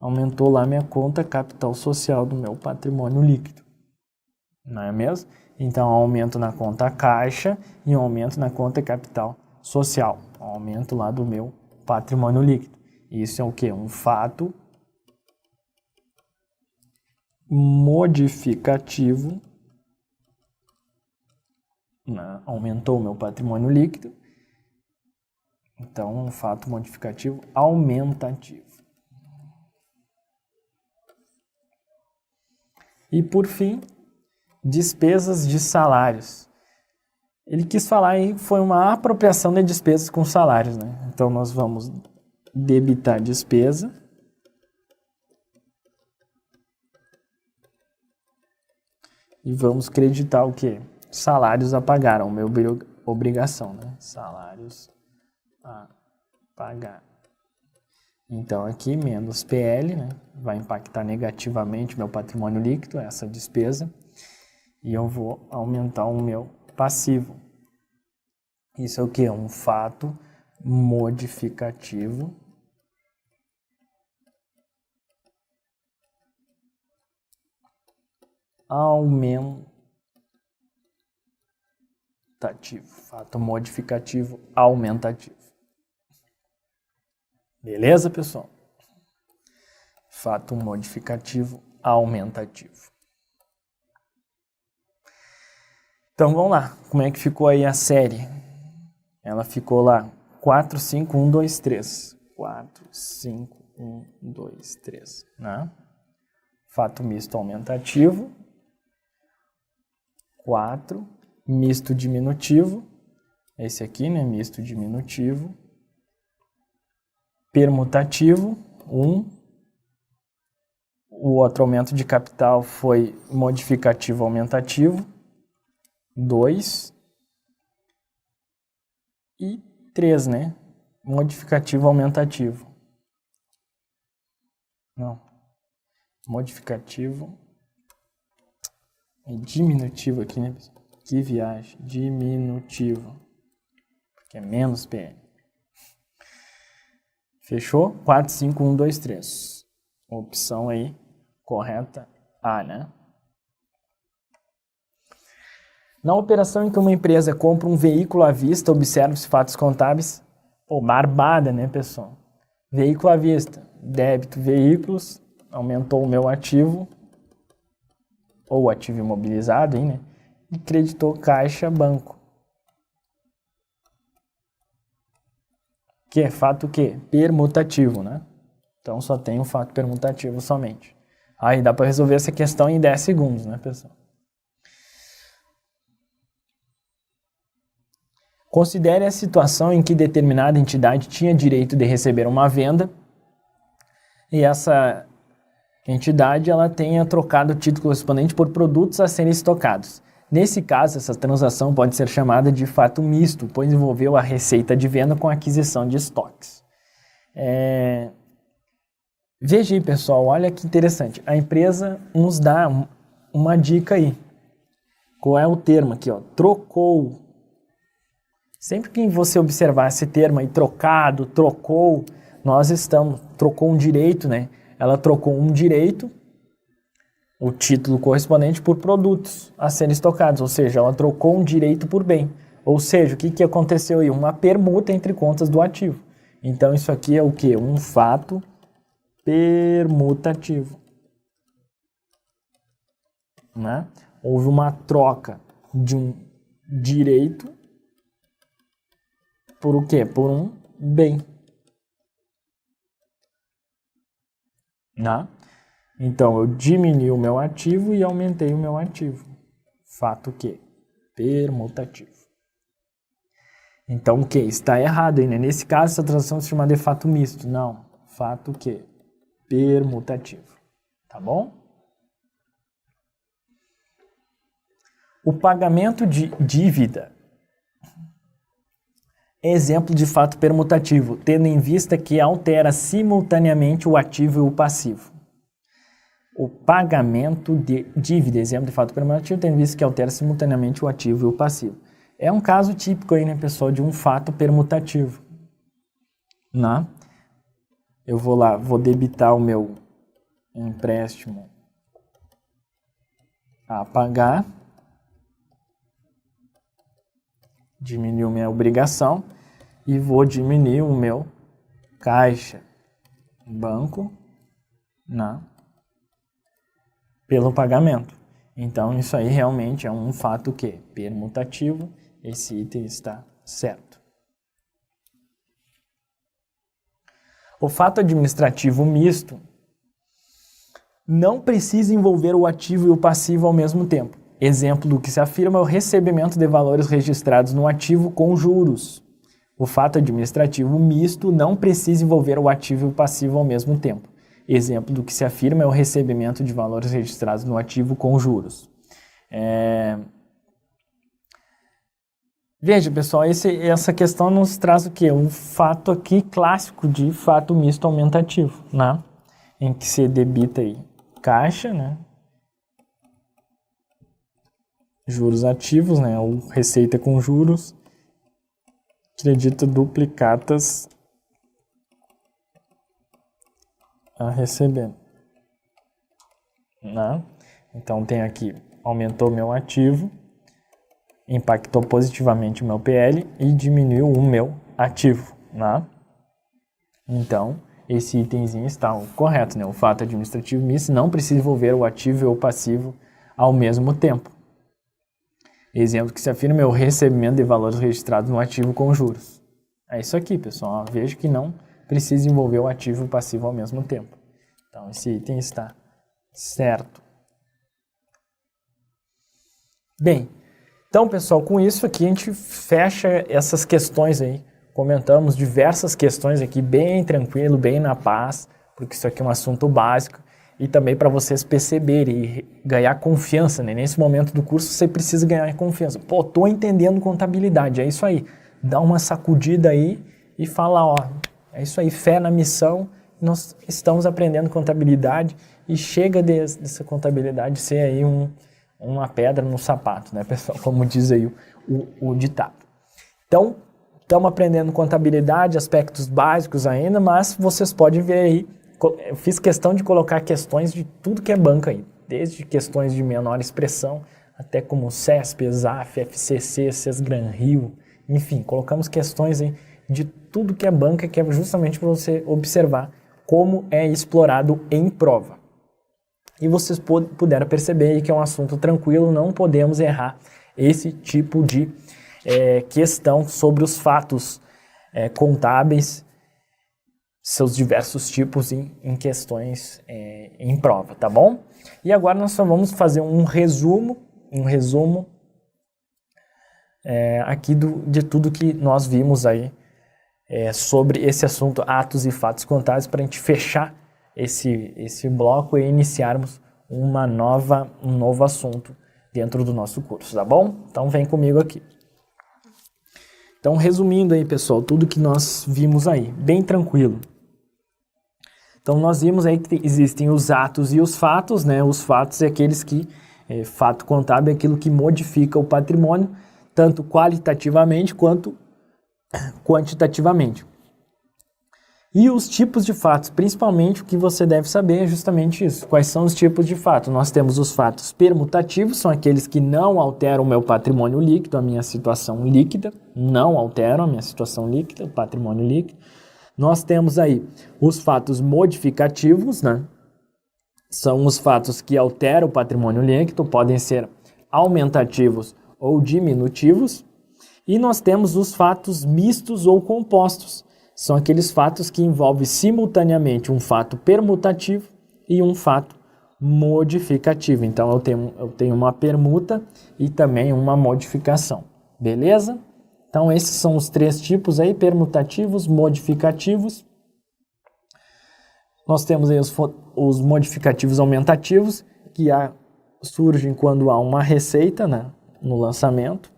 Speaker 1: aumentou lá minha conta capital social do meu patrimônio líquido. Não é mesmo? Então, aumento na conta caixa e um aumento na conta capital social. Aumento lá do meu patrimônio líquido. Isso é o quê? Um fato modificativo. Né? Aumentou o meu patrimônio líquido Então, um fato modificativo aumentativo. E, por fim, despesas de salários. Ele quis falar aí que foi uma apropriação de despesas com salários, né? Então, nós vamos debitar despesa e vamos creditar o quê? Salários a pagar, uma obrigação, né? Salários a pagar. Então, aqui, menos PL, né? Vai impactar negativamente meu patrimônio líquido, essa despesa, e eu vou aumentar o meu passivo. Isso é o quê? Um fato modificativo aumentativo. Fato modificativo aumentativo. Beleza, pessoal? Fato modificativo aumentativo. Então, vamos lá. Como é que ficou aí a série? Ela ficou lá 4, 5, 1, 2, 3. 4, 5, 1, 2, 3. Né? Fato misto aumentativo. 4. Misto diminutivo. Esse aqui, né? Misto diminutivo. Permutativo. 1. O outro aumento de capital foi modificativo aumentativo. 2. E 3, né? Modificativo aumentativo. Não. Modificativo. É diminutivo aqui, né? Que viagem. Diminutivo. Porque é menos PL. Fechou? 4, 5, 1, 2, 3. Opção aí correta A, né? Na operação em que uma empresa compra um veículo à vista, observe os fatos contábeis. Pô, barbada, né, pessoal? Veículo à vista. Débito veículos. Aumentou o meu ativo. Ou ativo imobilizado, hein, né? E creditou caixa banco. Que é fato o quê? Permutativo, né? Então só tem um fato permutativo somente. Aí dá para resolver essa questão em 10 segundos, né, pessoal? Considere a situação em que determinada entidade tinha direito de receber uma venda e essa entidade ela tenha trocado o título correspondente por produtos a serem estocados. Nesse caso, essa transação pode ser chamada de fato misto, pois envolveu a receita de venda com a aquisição de estoques. Veja aí, pessoal, olha que interessante. A empresa nos dá uma dica aí. Qual é o termo aqui? Ó? Trocou. Sempre que você observar esse termo aí, trocado, trocou, trocou um direito, né? Ela trocou um direito, o título correspondente, por produtos a serem estocados, ou seja, ela trocou um direito por bem. Ou seja, o que aconteceu aí? Uma permuta entre contas do ativo. Então, isso aqui é o quê? Um fato permutativo. Né? Houve uma troca de um direito por o quê? Por um bem. Né? Então, eu diminui o meu ativo e aumentei o meu ativo. Fato o quê? Permutativo. Então, o que? Está errado aí, né? Nesse caso, essa transação se chama de fato misto. Não. Fato o quê? Permutativo. Tá bom? O pagamento de dívida é exemplo de fato permutativo, tendo em vista que altera simultaneamente o ativo e o passivo. O pagamento de dívida, exemplo de fato permutativo, tendo em vista que altera simultaneamente o ativo e o passivo. É um caso típico aí, né, pessoal, de um fato permutativo. Né? Eu vou lá, vou debitar o meu empréstimo a pagar, diminuir minha obrigação e vou diminuir o meu caixa banco, né, pelo pagamento. Então, isso aí realmente é um fato que permutativo. Esse item está certo. O fato administrativo misto não precisa envolver o ativo e o passivo ao mesmo tempo. Exemplo do que se afirma é o recebimento de valores registrados no ativo com juros. O fato administrativo misto não precisa envolver o ativo e o passivo ao mesmo tempo. Exemplo do que se afirma é o recebimento de valores registrados no ativo com juros. Veja, pessoal, essa questão nos traz o quê? Um fato aqui clássico de fato misto aumentativo, né? Em que se debita aí caixa, né? Juros ativos, né? Ou receita com juros, credita duplicatas a receber, né? Então tem aqui, aumentou meu ativo, impactou positivamente o meu PL e diminuiu o meu ativo, né? Então, esse itemzinho está correto, né? O fato administrativo misto não precisa envolver o ativo e o passivo ao mesmo tempo. Exemplo que se afirma é o recebimento de valores registrados no ativo com juros. É isso aqui, pessoal. Veja que não precisa envolver o ativo e o passivo ao mesmo tempo. Então, esse item está certo. Bem, então, pessoal, com isso aqui a gente fecha essas questões aí. Comentamos diversas questões aqui, bem tranquilo, bem na paz, porque isso aqui é um assunto básico. E também para vocês perceberem e ganhar confiança, né? Nesse momento do curso você precisa ganhar confiança. Pô, tô entendendo contabilidade, é isso aí. Dá uma sacudida aí e fala, ó, é isso aí, fé na missão. Nós estamos aprendendo contabilidade e chega dessa contabilidade ser aí uma pedra no sapato, né, pessoal? Como diz aí o ditado. Então, estamos aprendendo contabilidade, aspectos básicos ainda, mas vocês podem ver aí. Eu fiz questão de colocar questões de tudo que é banco aí, desde questões de menor expressão, até como CESP, ESAF, FCC, Sesgran Rio, enfim, colocamos questões aí de tudo que é banca, que é justamente para você observar como é explorado em prova. E vocês puderam perceber aí que é um assunto tranquilo, não podemos errar esse tipo de questão sobre os fatos contábeis, seus diversos tipos em questões em prova, tá bom? E agora nós só vamos fazer um resumo aqui de tudo que nós vimos aí sobre esse assunto, atos e fatos contábeis, para a gente fechar esse bloco e iniciarmos um novo assunto dentro do nosso curso, tá bom? Então vem comigo aqui. Então, resumindo aí, pessoal, tudo que nós vimos aí, bem tranquilo. Então, nós vimos aí que existem os atos e os fatos, né? Os fatos é aqueles que, fato contábil é aquilo que modifica o patrimônio, tanto qualitativamente quanto quantitativamente. E os tipos de fatos, principalmente o que você deve saber é justamente isso. Quais são os tipos de fato? Nós temos os fatos permutativos, são aqueles que não alteram o meu patrimônio líquido, a minha situação líquida, não alteram a minha situação líquida, o patrimônio líquido. Nós temos aí os fatos modificativos, né? São os fatos que alteram o patrimônio líquido, podem ser aumentativos ou diminutivos. E nós temos os fatos mistos ou compostos. São aqueles fatos que envolvem simultaneamente um fato permutativo e um fato modificativo. Então, eu tenho uma permuta e também uma modificação. Beleza? Então, esses são os três tipos aí, permutativos, modificativos. Nós temos aí os modificativos aumentativos, que surgem quando há uma receita, né, no lançamento,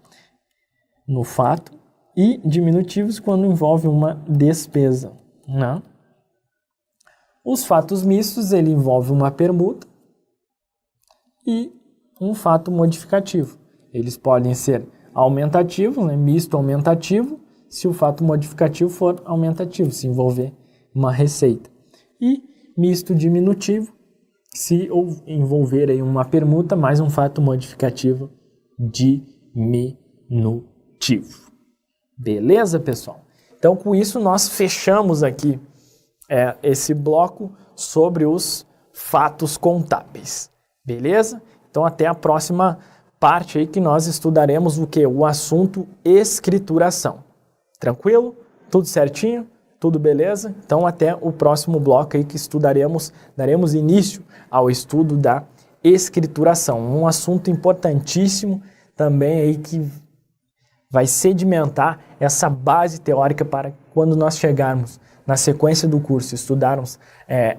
Speaker 1: no fato. E diminutivos quando envolve uma despesa, né? Os fatos mistos, ele envolve uma permuta e um fato modificativo. Eles podem ser aumentativos, né? Misto aumentativo, se o fato modificativo for aumentativo, se envolver uma receita. E misto diminutivo, se envolver aí uma permuta mais um fato modificativo diminutivo. Beleza, pessoal? Então, com isso, nós fechamos aqui esse bloco sobre os fatos contábeis. Beleza? Então, até a próxima parte aí que nós estudaremos o quê? O assunto escrituração. Tranquilo? Tudo certinho? Tudo beleza? Então até o próximo bloco aí que daremos início ao estudo da escrituração, um assunto importantíssimo também aí que vai sedimentar essa base teórica para quando nós chegarmos na sequência do curso e estudarmos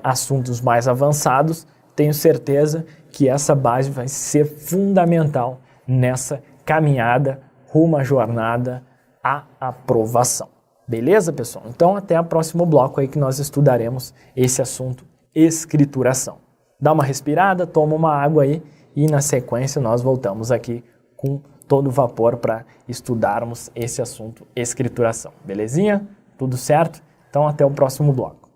Speaker 1: assuntos mais avançados, tenho certeza que essa base vai ser fundamental nessa caminhada rumo à jornada à aprovação. Beleza, pessoal? Então até o próximo bloco aí que nós estudaremos esse assunto, escrituração. Dá uma respirada, toma uma água aí e na sequência nós voltamos aqui com todo vapor para estudarmos esse assunto, escrituração. Belezinha? Tudo certo? Então até o próximo bloco.